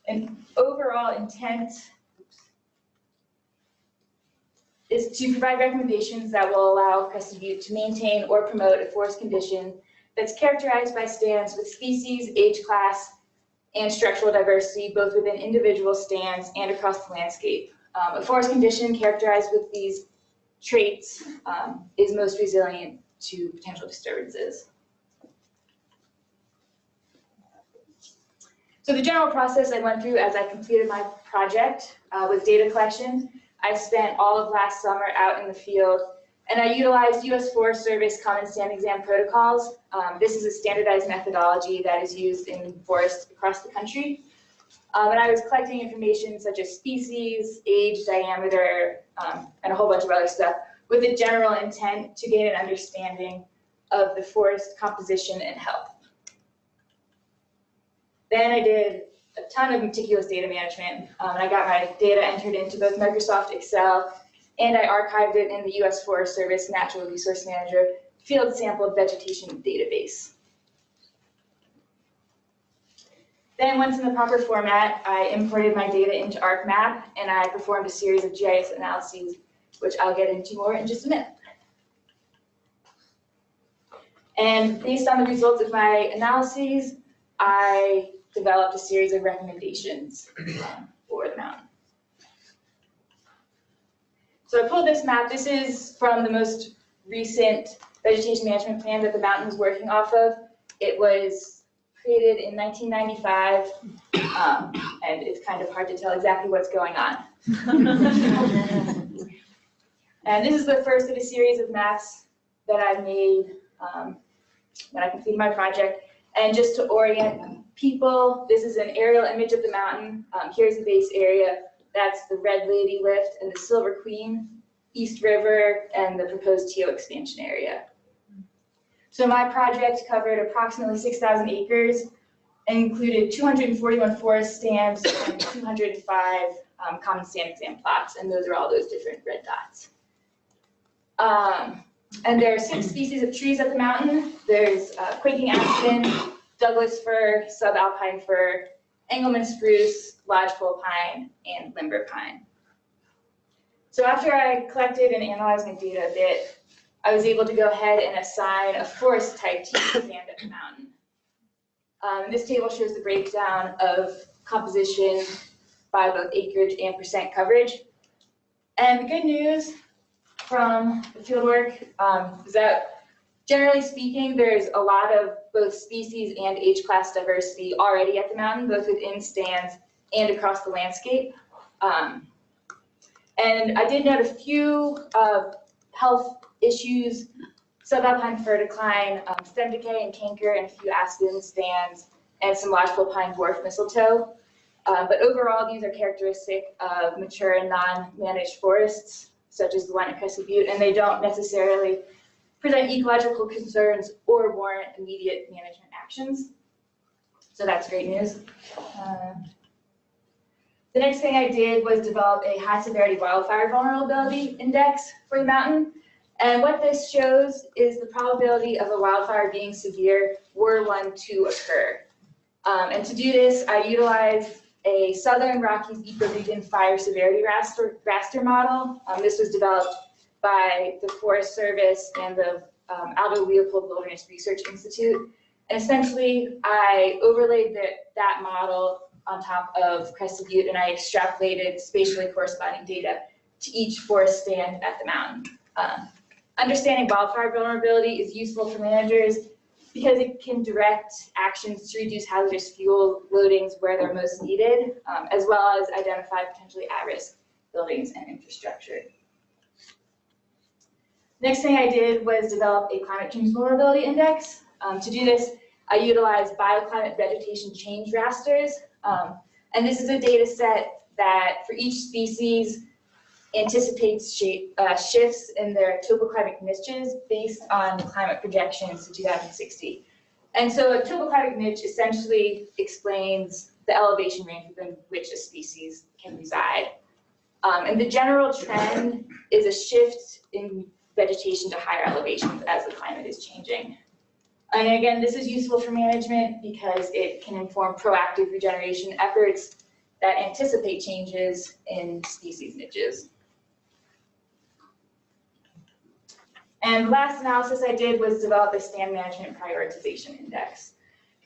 S12: an overall intent is to provide recommendations that will allow Crested Butte to maintain or promote a forest condition that's characterized by stands with species, age class, and structural diversity, both within individual stands and across the landscape. A forest condition characterized with these traits is most resilient to potential disturbances. So the general process I went through as I completed my project was data collection. I spent all of last summer out in the field, and I utilized U.S. Forest Service Common Stand Exam protocols. This is a standardized methodology that is used in forests across the country. And I was collecting information such as species, age, diameter, and a whole bunch of other stuff with a general intent to gain an understanding of the forest composition and health. Then I did a ton of meticulous data management, and I got my data entered into both Microsoft Excel, and I archived it in the U.S. Forest Service Natural Resource Manager Field Sample Vegetation Database. Then once in the proper format, I imported my data into ArcMap, and I performed a series of GIS analyses, which I'll get into more in just a minute. And based on the results of my analyses, I developed a series of recommendations for the mountain. So I pulled this map. This is from the most recent vegetation management plan that the mountain was working off of. It was created in 1995, and it's kind of hard to tell exactly what's going on. And this is the first of a series of maps that I made when I completed my project. And just to orient people, this is an aerial image of the mountain. Here's the base area. That's the Red Lady Lift and the Silver Queen, East River, and the proposed TO expansion area. So my project covered approximately 6,000 acres and included 241 forest stands and 205 common stand exam plots, and those are all those different red dots. And there are 6 species of trees at the mountain. There's quaking aspen, Douglas fir, subalpine fir, Engelmann spruce, lodgepole pine, and limber pine. So after I collected and analyzed my data a bit, I was able to go ahead and assign a forest type to each stand at the mountain. This table shows the breakdown of composition by both acreage and percent coverage. And the good news from the fieldwork is that, generally speaking, there's a lot of both species and age class diversity already at the mountain, both within stands and across the landscape. And I did note a few health issues: subalpine fir decline, stem decay and canker, and a few aspen stands, and some lodgepole pine dwarf mistletoe. But overall, these are characteristic of mature and non-managed forests, such as the one at Crescent Butte, and they don't necessarily present ecological concerns or warrant immediate management actions. So that's great news. The next thing I did was develop a high severity wildfire vulnerability index for the mountain. And what this shows is the probability of a wildfire being severe were one to occur. And to do this, I utilized a Southern Rockies ecoregion fire severity raster model. This was developed by the Forest Service and the Aldo Leopold Wilderness Research Institute. And essentially, I overlaid that model on top of Crescent Butte, and I extrapolated spatially corresponding data to each forest stand at the mountain. Understanding wildfire vulnerability is useful for managers because it can direct actions to reduce hazardous fuel loadings where they're most needed, as well as identify potentially at-risk buildings and infrastructure. Next thing I did was develop a climate change vulnerability index. To do this, I utilized bioclimate vegetation change rasters. And this is a data set that for each species anticipates shifts in their topoclimatic niches based on climate projections to 2060. And so a topoclimatic niche essentially explains the elevation range within which a species can reside. And the general trend is a shift in vegetation to higher elevations as the climate is changing. And again, this is useful for management because it can inform proactive regeneration efforts that anticipate changes in species niches. And the last analysis I did was develop a stand management prioritization index.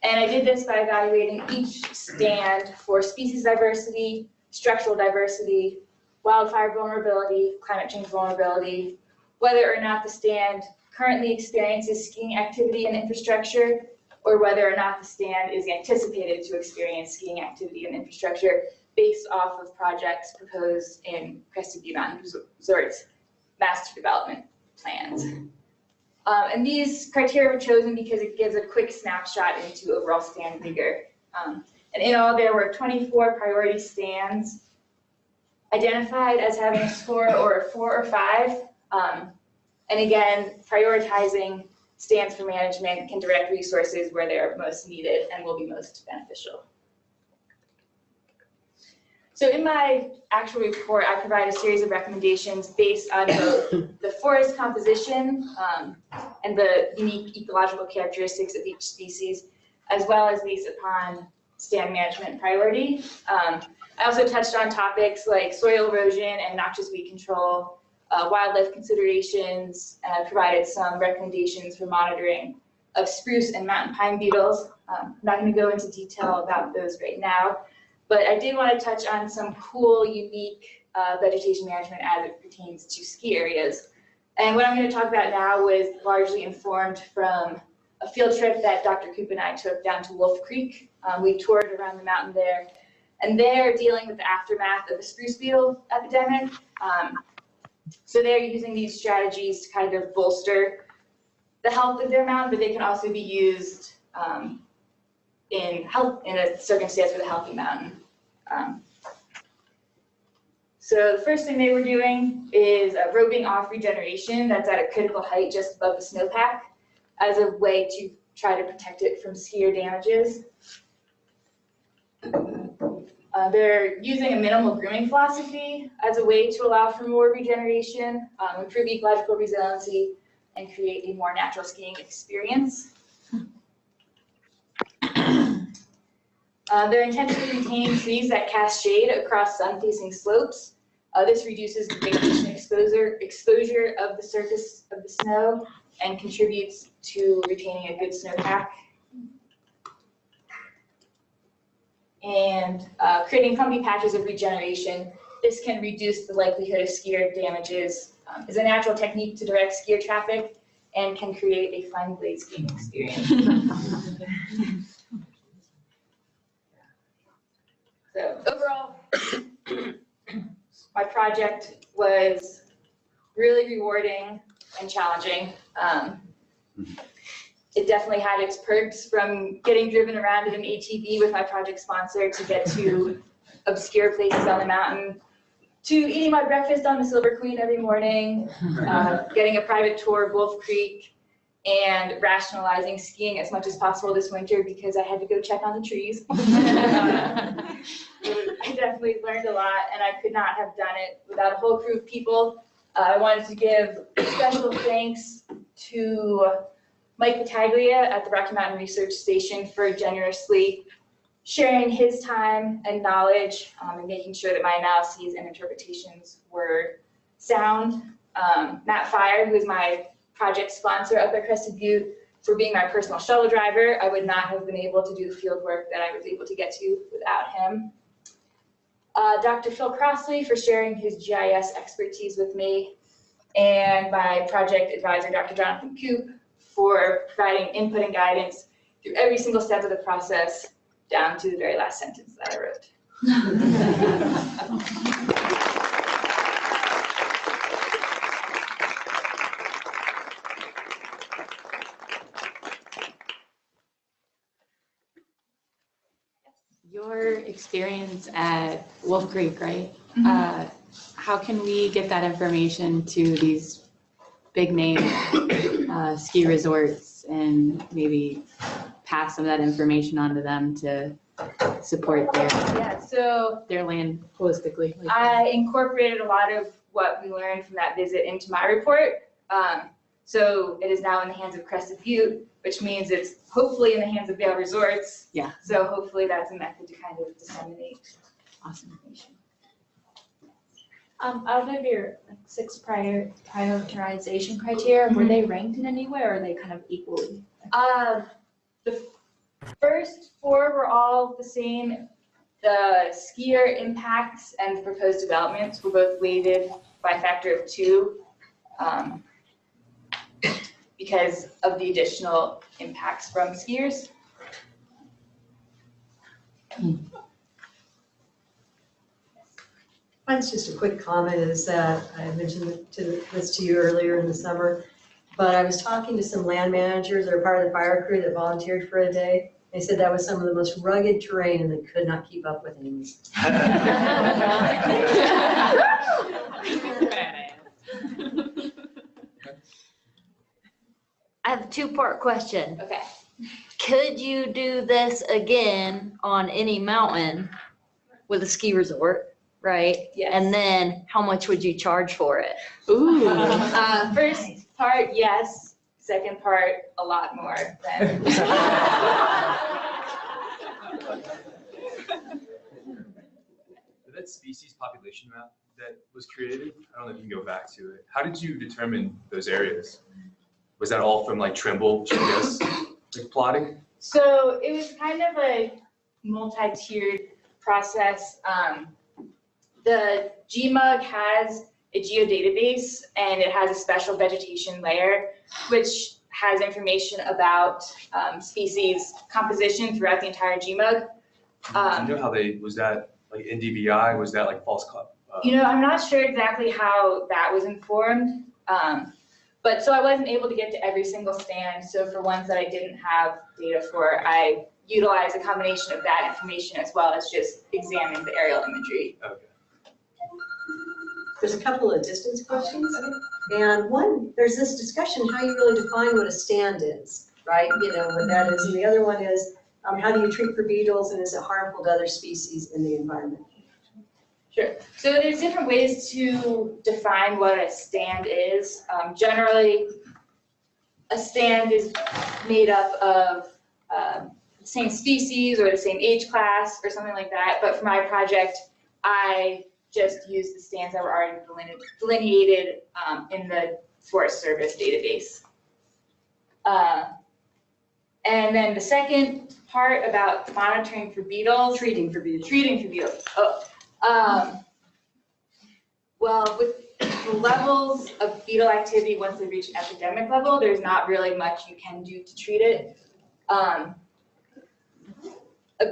S12: And I did this by evaluating each stand for species diversity, structural diversity, wildfire vulnerability, climate change vulnerability, whether or not the stand currently experiences skiing activity and infrastructure, or whether or not the stand is anticipated to experience skiing activity and infrastructure based off of projects proposed in Crested Butte Mountain Resort's master development plans. And these criteria were chosen because it gives a quick snapshot into overall stand vigor. And in all, there were 24 priority stands identified as having a score or a 4 or 5. And again, prioritizing stands for management can direct resources where they are most needed and will be most beneficial. So in my actual report, I provide a series of recommendations based on both the forest composition and the unique ecological characteristics of each species, as well as based upon stand management priority. I also touched on topics like soil erosion and noxious weed control, wildlife considerations, and I provided some recommendations for monitoring of spruce and mountain pine beetles. I'm not going to go into detail about those right now, but I did want to touch on some cool, unique vegetation management as it pertains to ski areas. And what I'm going to talk about now was largely informed from a field trip that Dr. Coop and I took down to Wolf Creek. We toured around the mountain there, and they're dealing with the aftermath of the spruce beetle epidemic. So they're using these strategies to kind of bolster the health of their mountain, but they can also be used in a circumstance with a healthy mountain. So the first thing they were doing is roping off regeneration that's at a critical height just above the snowpack as a way to try to protect it from skier damages. They're using a minimal grooming philosophy as a way to allow for more regeneration, improve ecological resiliency, and create a more natural skiing experience. They're intentionally retaining trees that cast shade across sun-facing slopes. This reduces the radiation exposure of the surface of the snow and contributes to retaining a good snowpack. And creating clumpy patches of regeneration. This can reduce the likelihood of skier damages. Is a natural technique to direct skier traffic and can create a fun blade skiing experience. So overall, my project was really rewarding and challenging. It definitely had its perks, from getting driven around in an ATV with my project sponsor to get to obscure places on the mountain, to eating my breakfast on the Silver Queen every morning, getting a private tour of Wolf Creek, and rationalizing skiing as much as possible this winter because I had to go check on the trees. I definitely learned a lot, and I could not have done it without a whole crew of people. I wanted to give special thanks to Mike Battaglia at the Rocky Mountain Research Station for generously sharing his time and knowledge and making sure that my analyses and interpretations were sound. Matt Fire, who is my project sponsor up at Crested Butte, for being my personal shuttle driver. I would not have been able to do the field work that I was able to get to without him. Dr. Phil Crossley for sharing his GIS expertise with me, and my project advisor, Dr. Jonathan Coop, for providing input and guidance through every single step of the process, down to the very last sentence that I wrote.
S3: Your experience at Wolf Creek, right? How can we get that information to these big name ski resorts and maybe pass some of that information on to them to support their land holistically?
S12: I incorporated a lot of what we learned from that visit into my report. So it is now in the hands of Crested Butte, which means it's hopefully in the hands of Vail Resorts.
S3: Yeah.
S12: So hopefully that's a method to kind of disseminate
S3: Awesome
S12: information.
S13: Out of your 6 prioritization criteria, were they ranked in any way, or are they kind of equally?
S12: The first 4 were all the same The skier impacts and the proposed developments were both weighted by a factor of 2 because of the additional impacts from skiers.
S11: Mine's just a quick comment is that I mentioned this to you earlier in the summer, but I was talking to some land managers that are part of the fire crew that volunteered for a day. They said that was some of the most rugged terrain and they could not keep up with it.
S14: I have a 2-part question.
S12: Okay.
S14: Could you do this again on any mountain with a ski resort, right?
S12: Yes.
S14: And then how much would you charge for it?
S12: Ooh. First part, yes. Second part, a lot more than.
S8: That species population map that was created, I don't know if you can go back to it. How did you determine those areas? Was that all from like Trimble GIS like plotting?
S12: So it was kind of a multi-tiered process. The GMUG has a geodatabase and it has a special vegetation layer, which has information about species composition throughout the entire GMUG.
S8: Do you know how was that like NDVI? Was that like false cloud?
S12: I'm not sure exactly how that was informed. But so I wasn't able to get to every single stand. So for ones that I didn't have data for, I utilized a combination of that information as well as just examine the aerial imagery.
S8: Okay.
S11: There's a couple of distance questions. And one, there's this discussion how you really define what a stand is, right? What that is. And the other one is how do you treat for beetles and is it harmful to other species in the environment?
S12: Sure. So there's different ways to define what a stand is. Generally, a stand is made up of the same species or the same age class or something like that. But for my project, I just used the stands that were already delineated in the Forest Service database. And then the second part about monitoring for beetles. Treating for beetles. Well, with the levels of beetle activity, once they reach an epidemic level, there's not really much you can do to treat it. A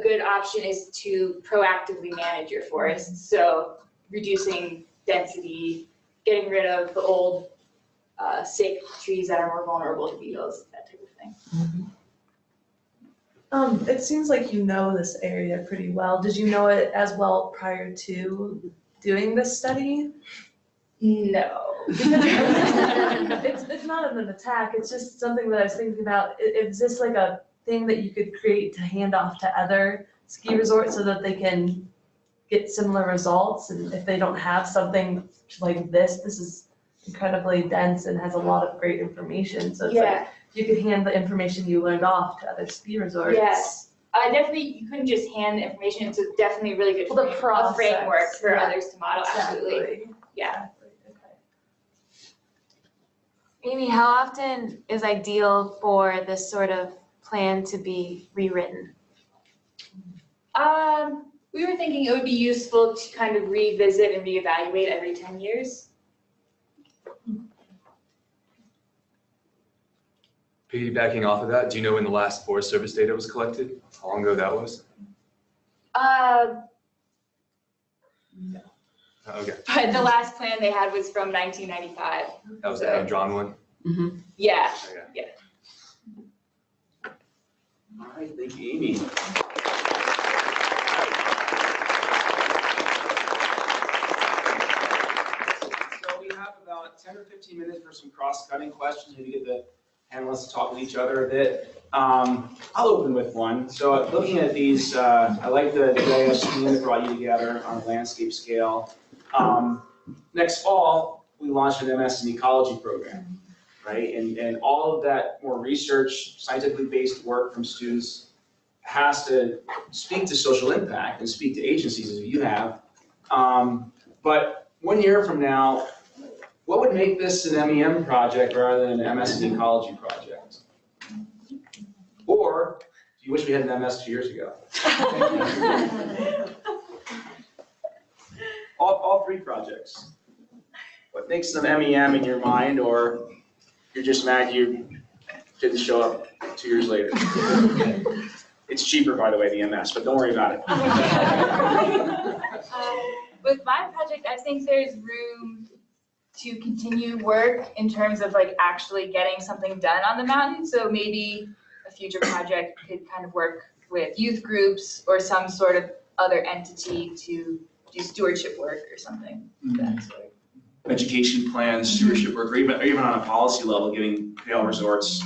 S12: good option is to proactively manage your forests. So reducing density, getting rid of the old sick trees that are more vulnerable to beetles, that type of thing.
S15: It seems like you know this area pretty well. Did you know it as well prior to doing this study?
S12: No.
S15: It's not an attack, it's just something that I was thinking about. Is this like a thing that you could create to hand off to other ski resorts so that they can get similar results? And if they don't have something like this is incredibly dense and has a lot of great information. So it's like you could hand the information you learned off to other ski resorts.
S12: Yes. Definitely, you couldn't just hand the information. It's definitely really good
S15: the process,
S12: framework for others to model. Absolutely. Yeah.
S13: Amy, how often is ideal for this sort of plan to be rewritten?
S12: We were thinking it would be useful to kind of revisit and reevaluate every 10 years.
S8: Piggybacking off of that, do you know when the last Forest Service data was collected? How long ago that was?
S12: No.
S8: Okay.
S12: But the last plan they had was from 1995.
S8: That was the hand-drawn one?
S12: Mm-hmm. Yeah.
S8: Okay.
S12: Yeah.
S7: All right, thank you, Amy. So we have about 10 or 15 minutes for some cross-cutting questions, maybe get the panelists to talk with each other a bit. I'll open with one. So looking at these, I like the GIS scheme that brought you together on a landscape scale. Next fall, we launched an MS in ecology program, right? And all of that more research, scientifically based work from students has to speak to social impact and speak to agencies as you have. But 1 year from now, what would make this an MEM project rather than an MS in ecology project? Or do You wish we had an MS 2 years ago. All three projects. What makes them MEM in your mind, or you're just mad you didn't show up 2 years later? It's cheaper, by the way, the MS, but don't worry about it.
S12: With my project, I think there's room to continue work in terms of like actually getting something done on the mountain. So maybe a future project could kind of work with youth groups or some sort of other entity to do stewardship work or something of that sort.
S7: Education plans, stewardship work, or even on a policy level, giving Vail resorts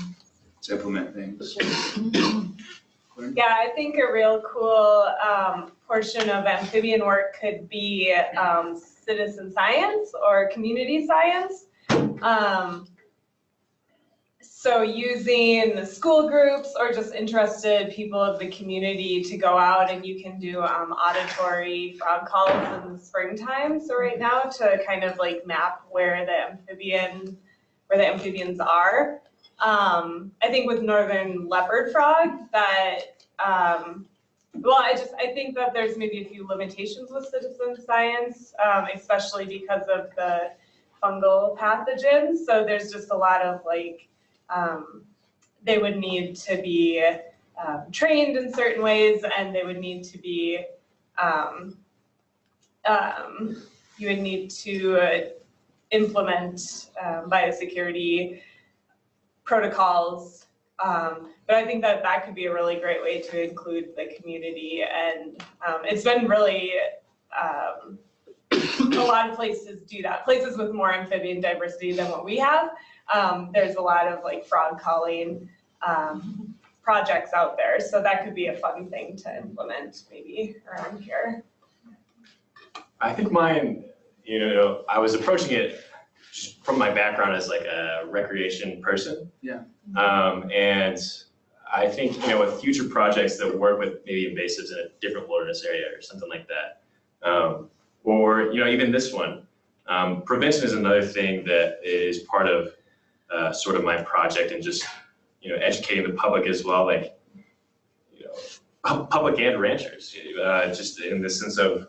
S7: to implement things.
S2: Yeah, I think a real cool portion of amphibian work could be citizen science or community science. So using school groups or just interested people of the community to go out, and you can do auditory frog calls in the springtime. So right now to kind of like map where the amphibians are. I think with northern leopard frog that, I think that there's maybe a few limitations with citizen science, especially because of the fungal pathogens. So there's just a lot of like, they would need to be trained in certain ways, and they would need to be, you would need to implement biosecurity protocols. But I think that that could be a really great way to include the community, and it's been really, a lot of places do that. Places with more amphibian diversity than what we have. There's a lot of like frog calling projects out there, so that could be a fun thing to implement maybe around here.
S1: I think mine, I was approaching it just from my background as like a recreation person.
S7: Yeah.
S1: And I think, with future projects that work with maybe invasives in a different wilderness area or something like that, or, even this one, prevention is another thing that is part of sort of my project, and just, educating the public as well, like, public and ranchers, just in the sense of,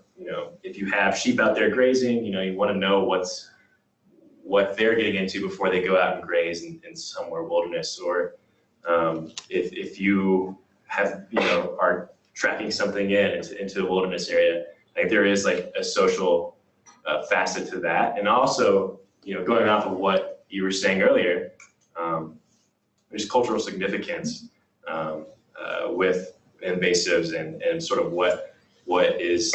S1: if you have sheep out there grazing, you want to know what they're getting into before they go out and graze in somewhere wilderness, or if you have, are tracking something into the wilderness area, like there is like a social facet to that. And also, going off of what you were saying earlier, there's cultural significance with invasives and sort of what it is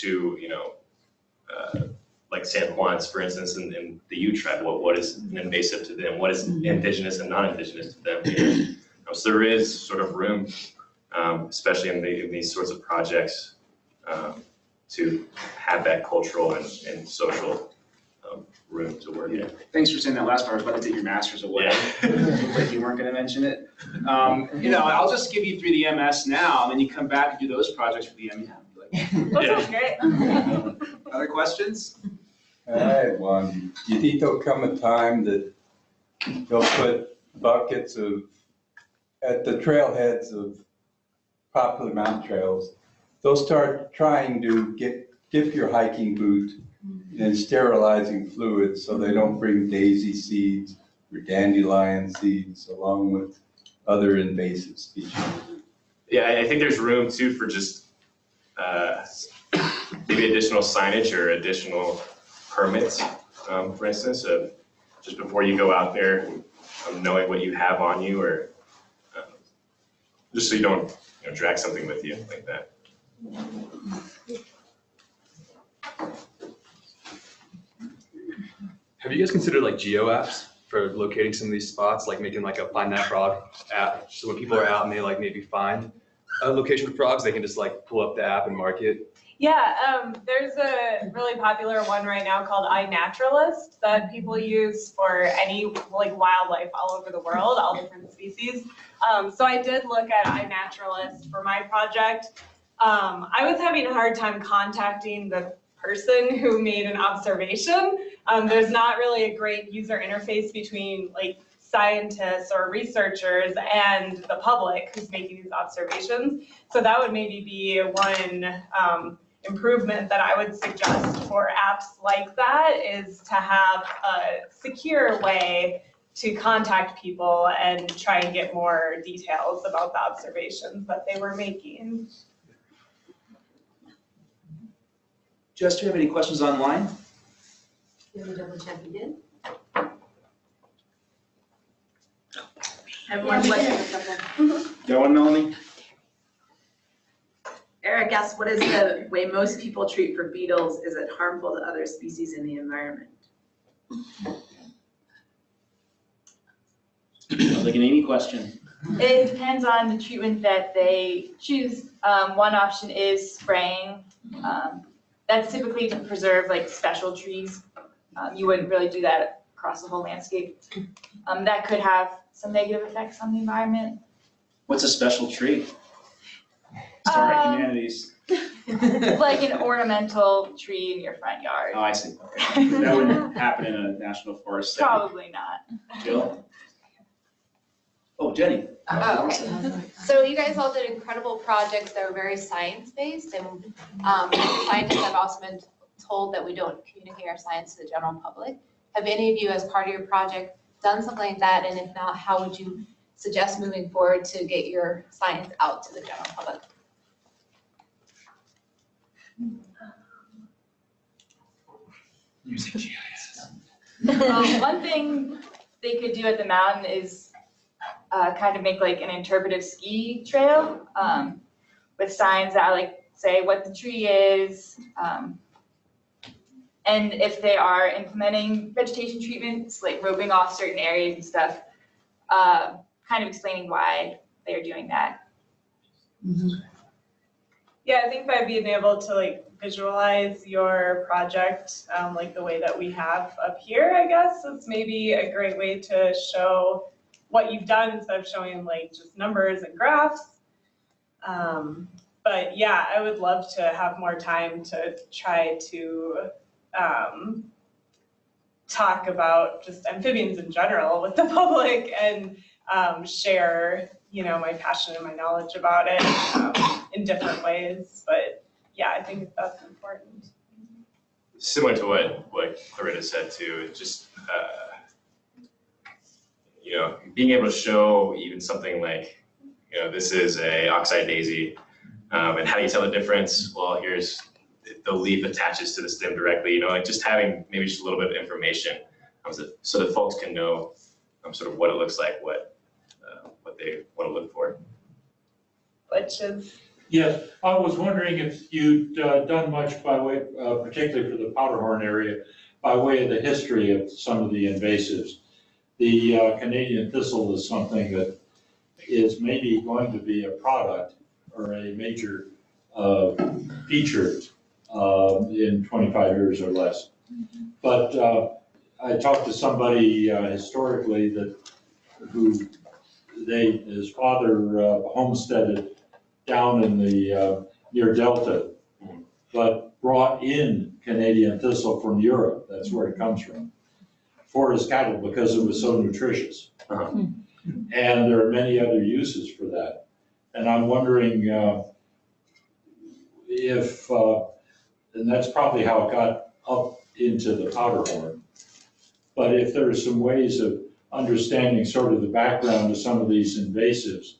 S1: to, like San Juan's, for instance, in the Ute tribe, what is an invasive to them? What is indigenous and non-indigenous to them? So there is sort of room, especially in these sorts of projects, to have that cultural and social room to work in.
S7: Thanks for saying that last part. I was about to take your master's away. Yeah. Like you weren't going to mention it. I'll just give you through the MS now, and then you come back and do those projects for the MEM.
S2: That sounds great.
S7: Other questions?
S5: I had one. You think there'll come a time that they'll put buckets at the trailheads of popular mountain trails, they'll start trying to dip your hiking boot in sterilizing fluids so they don't bring daisy seeds or dandelion seeds along with other invasive species.
S1: Yeah, I think there's room too for just maybe additional signage or additional permits, for instance, of just before you go out there, knowing what you have on you, or just so you don't drag something with you like that.
S8: Have you guys considered like geo apps for locating some of these spots, like making like a Find That Frog app? So when people are out and they like maybe find a location for frogs, they can just like pull up the app and mark it.
S2: Yeah, there's a really popular one right now called iNaturalist that people use for any like wildlife all over the world, all different species. So I did look at iNaturalist for my project. I was having a hard time contacting the person who made an observation. There's not really a great user interface between like scientists or researchers and the public who's making these observations. So that would maybe be one improvement that I would suggest for apps like that, is to have a secure way to contact people and try and get more details about the observations that they were making.
S7: Jess, do you have any questions online?
S11: Let me double check again.
S16: I have one question.
S7: Go on, Melanie.
S16: Eric asked, what is the way most people treat for beetles? Is it harmful to other species in the environment?
S7: Sounds like an Amy question.
S12: It depends on the treatment that they choose. One option is spraying. That's typically to preserve like special trees. You wouldn't really do that across the whole landscape. That could have some negative effects on the environment.
S7: What's a special tree? Sorry, humanities.
S12: Like an ornamental tree in your front yard.
S7: Oh, I see. Okay. That wouldn't happen in a national forest setting.
S12: Probably not.
S7: Jill? Oh, Jenny.
S17: Oh, okay. So you guys all did incredible projects that were very science-based, and as a scientist, I've also been told that we don't communicate our science to the general public. Have any of you, as part of your project, done something like that? And if not, how would you suggest moving forward to get your science out to the general public?
S8: Using GIS.
S12: One thing they could do at the mountain is kind of make like an interpretive ski trail with signs that like say what the tree is. And if they are implementing vegetation treatments, like roping off certain areas and stuff, kind of explaining why they are doing that.
S2: Yeah, I think by being able to like visualize your project, like the way that we have up here, I guess, is maybe a great way to show what you've done instead of showing like just numbers and graphs. But yeah, I would love to have more time to try to talk about just amphibians in general with the public and share, my passion and my knowledge about it in different ways. But yeah, I think that's important.
S1: Similar to what Clarissa said too, it's just being able to show even something like, this is a oxeye daisy, and how do you tell the difference? Well, here's the leaf attaches to the stem directly, like just having maybe just a little bit of information so that folks can know sort of what it looks like, what they want to look for.
S2: Which is?
S4: Yes, I was wondering if you'd done much by way, particularly for the Powderhorn area, by way of the history of some of the invasives. The Canadian thistle is something that is maybe going to be a product or a major feature in 25 years or less. But I talked to somebody historically his father homesteaded down in the near Delta, but brought in Canadian thistle from Europe. That's where it comes from, for his cattle because it was so nutritious. And there are many other uses for that. And I'm wondering if, and that's probably how it got up into the Powderhorn, but if there are some ways of understanding sort of the background of some of these invasives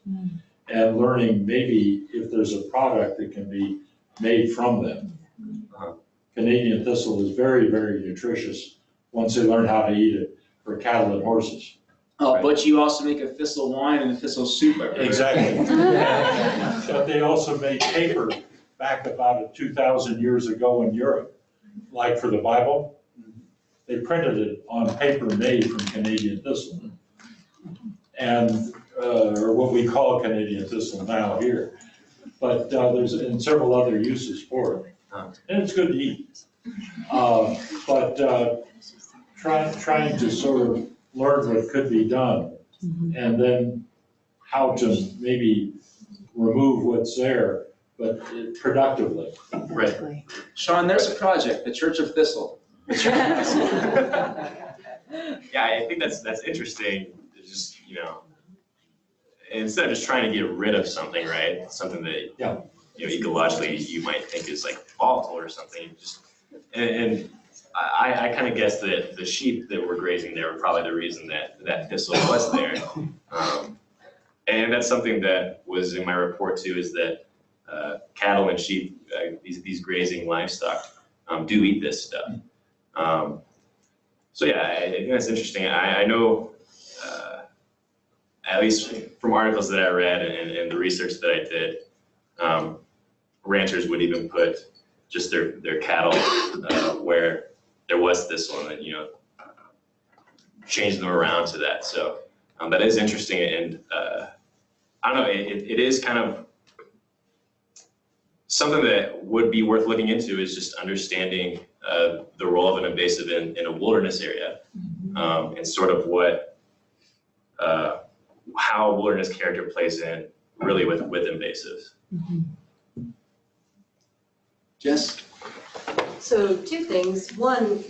S4: and learning maybe if there's a product that can be made from them. Canadian thistle is very, very nutritious once they learn how to eat it for cattle and horses.
S7: Oh, but you also make a thistle wine and a thistle soup.
S4: Exactly. But they also made paper back about 2,000 years ago in Europe, like for the Bible. They printed it on paper made from Canadian thistle, and or what we call Canadian thistle now here. But there's and several other uses for it, and it's good to eat. But trying to sort of learn what could be done, and then how to maybe remove what's there, but productively.
S1: Right.
S7: Sean, there's a project, the Church of Thistle.
S1: Yeah, I think that's interesting. There's just, instead of just trying to get rid of something, right? Something that, ecologically you might think is like volatile or something, and I kind of guess that the sheep that were grazing there were probably the reason that thistle was there. And that's something that was in my report too, is that cattle and sheep, these grazing livestock, do eat this stuff. So yeah, I think that's interesting. I know, at least from articles that I read and the research that I did, ranchers would even put just their cattle where there was thistle and then, change them around to that. So that is interesting, and I don't know, it is kind of something that would be worth looking into, is just understanding the role of an invasive in a wilderness area, and sort of how wilderness character plays in really with invasives.
S11: Jess? So 2 things. One,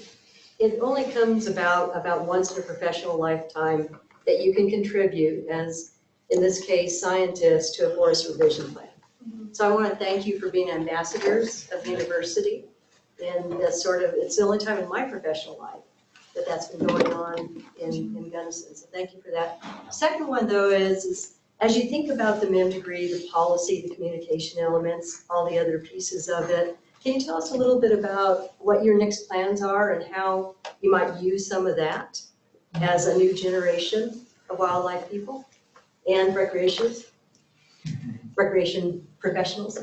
S11: it only comes about once in a professional lifetime that you can contribute as, in this case, scientists to a forest revision plan. So I want to thank you for being ambassadors of the university. And that's it's the only time in my professional life that that's been going on in Gunnison. So thank you for that. Second one though is as you think about the MIM degree, the policy, the communication elements, all the other pieces of it, can you tell us a little bit about what your next plans are and how you might use some of that as a new generation of wildlife people and recreation professionals?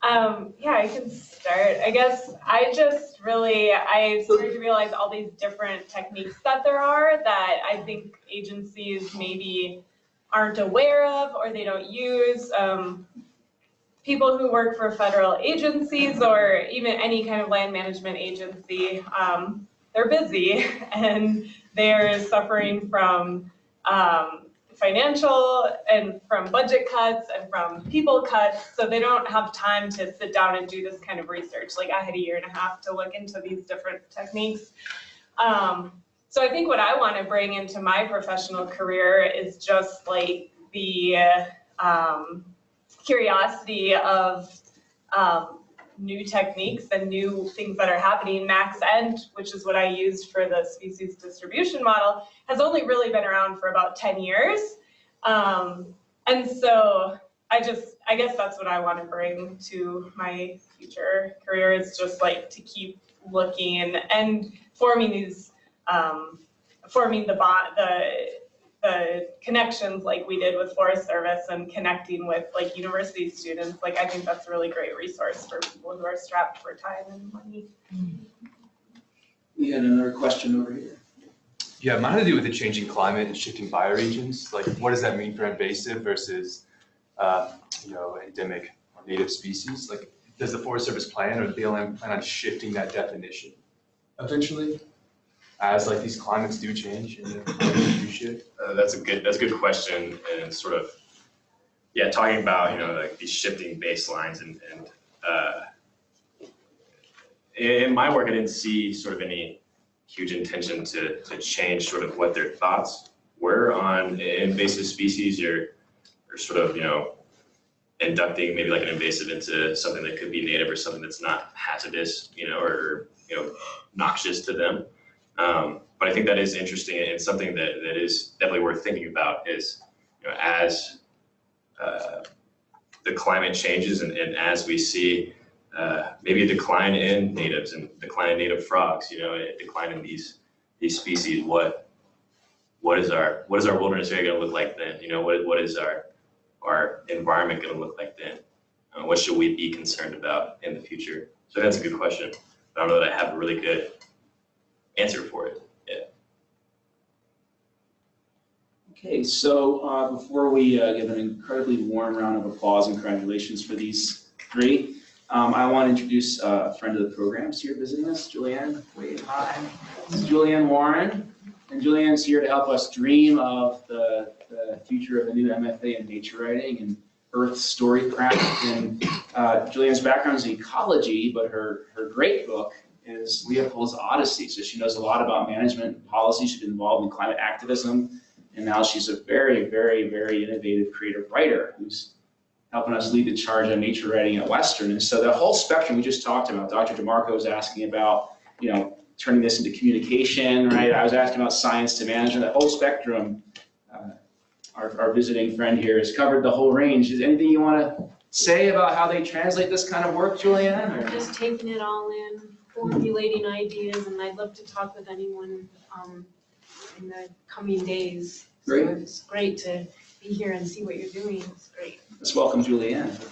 S2: Yeah, I can start. I guess I started to realize all these different techniques that there are that I think agencies maybe aren't aware of or they don't use. People who work for federal agencies or even any kind of land management agency, they're busy and they're suffering from financial and from budget cuts and from people cuts, so they don't have time to sit down and do this kind of research. Like I had 1.5 years to look into these different techniques. So I think what I want to bring into my professional career is just like the curiosity of new techniques and new things that are happening. Max End, which is what I used for the species distribution model, has only really been around for about 10 years. And so I guess that's what I want to bring to my future career, is just like to keep looking and forming these, forming the connections like we did with Forest Service and connecting with like university students. Like I think that's a really great resource for people who are strapped for time and money.
S7: We had another question over here.
S8: Yeah, mine had to do with the changing climate and shifting bioregions. Like, what does that mean for invasive versus, endemic or native species? Like, does the Forest Service plan or the BLM plan on shifting that definition eventually, as like these climates do change and do shift?
S1: That's a good question, and sort of, talking about like these shifting baselines and in my work I didn't see sort of any huge intention to change sort of what their thoughts were on invasive species, or sort of inducting maybe like an invasive into something that could be native or something that's not hazardous, or noxious to them. But I think that is interesting, and something that is definitely worth thinking about is, as the climate changes and as we see maybe a decline in natives and decline in native frogs, a decline in these species, what is our wilderness area going to look like then? What is our environment going to look like then? What should we be concerned about in the future? So that's a good question. I don't know that I have a really good answer for it.
S7: Okay, so before we give an incredibly warm round of applause and congratulations for these 3, I want to introduce a friend of the program who's here visiting us, Julianne. Wave hi. This is Julianne Warren, and Julianne's here to help us dream of the future of the new MFA in nature writing and Earth Storycraft. And Julianne's background is ecology, but her great book is Leopold's Odyssey. So she knows a lot about management policy. She's been involved in climate activism. And now she's a very, very, very innovative creative writer who's helping us lead the charge on nature writing at Western. And so the whole spectrum we just talked about, Dr. DeMarco was asking about, turning this into communication, right? I was asking about science to management, that whole spectrum. Our visiting friend here has covered the whole range. Is there anything you want to say about how they translate this kind of work, Julianne?
S6: I'm just taking it all in, formulating ideas, and I'd love to talk with anyone in the coming days.
S7: Great.
S6: So it's great to be here and see what you're doing. It's great.
S7: Let's welcome Julianne. So,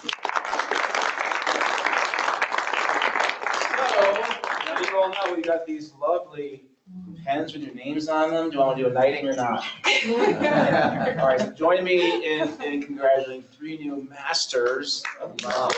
S7: now you all know we got these lovely pens with your names on them. Do you want to do a knighting or not? All right, so join me in congratulating 3 new masters of love.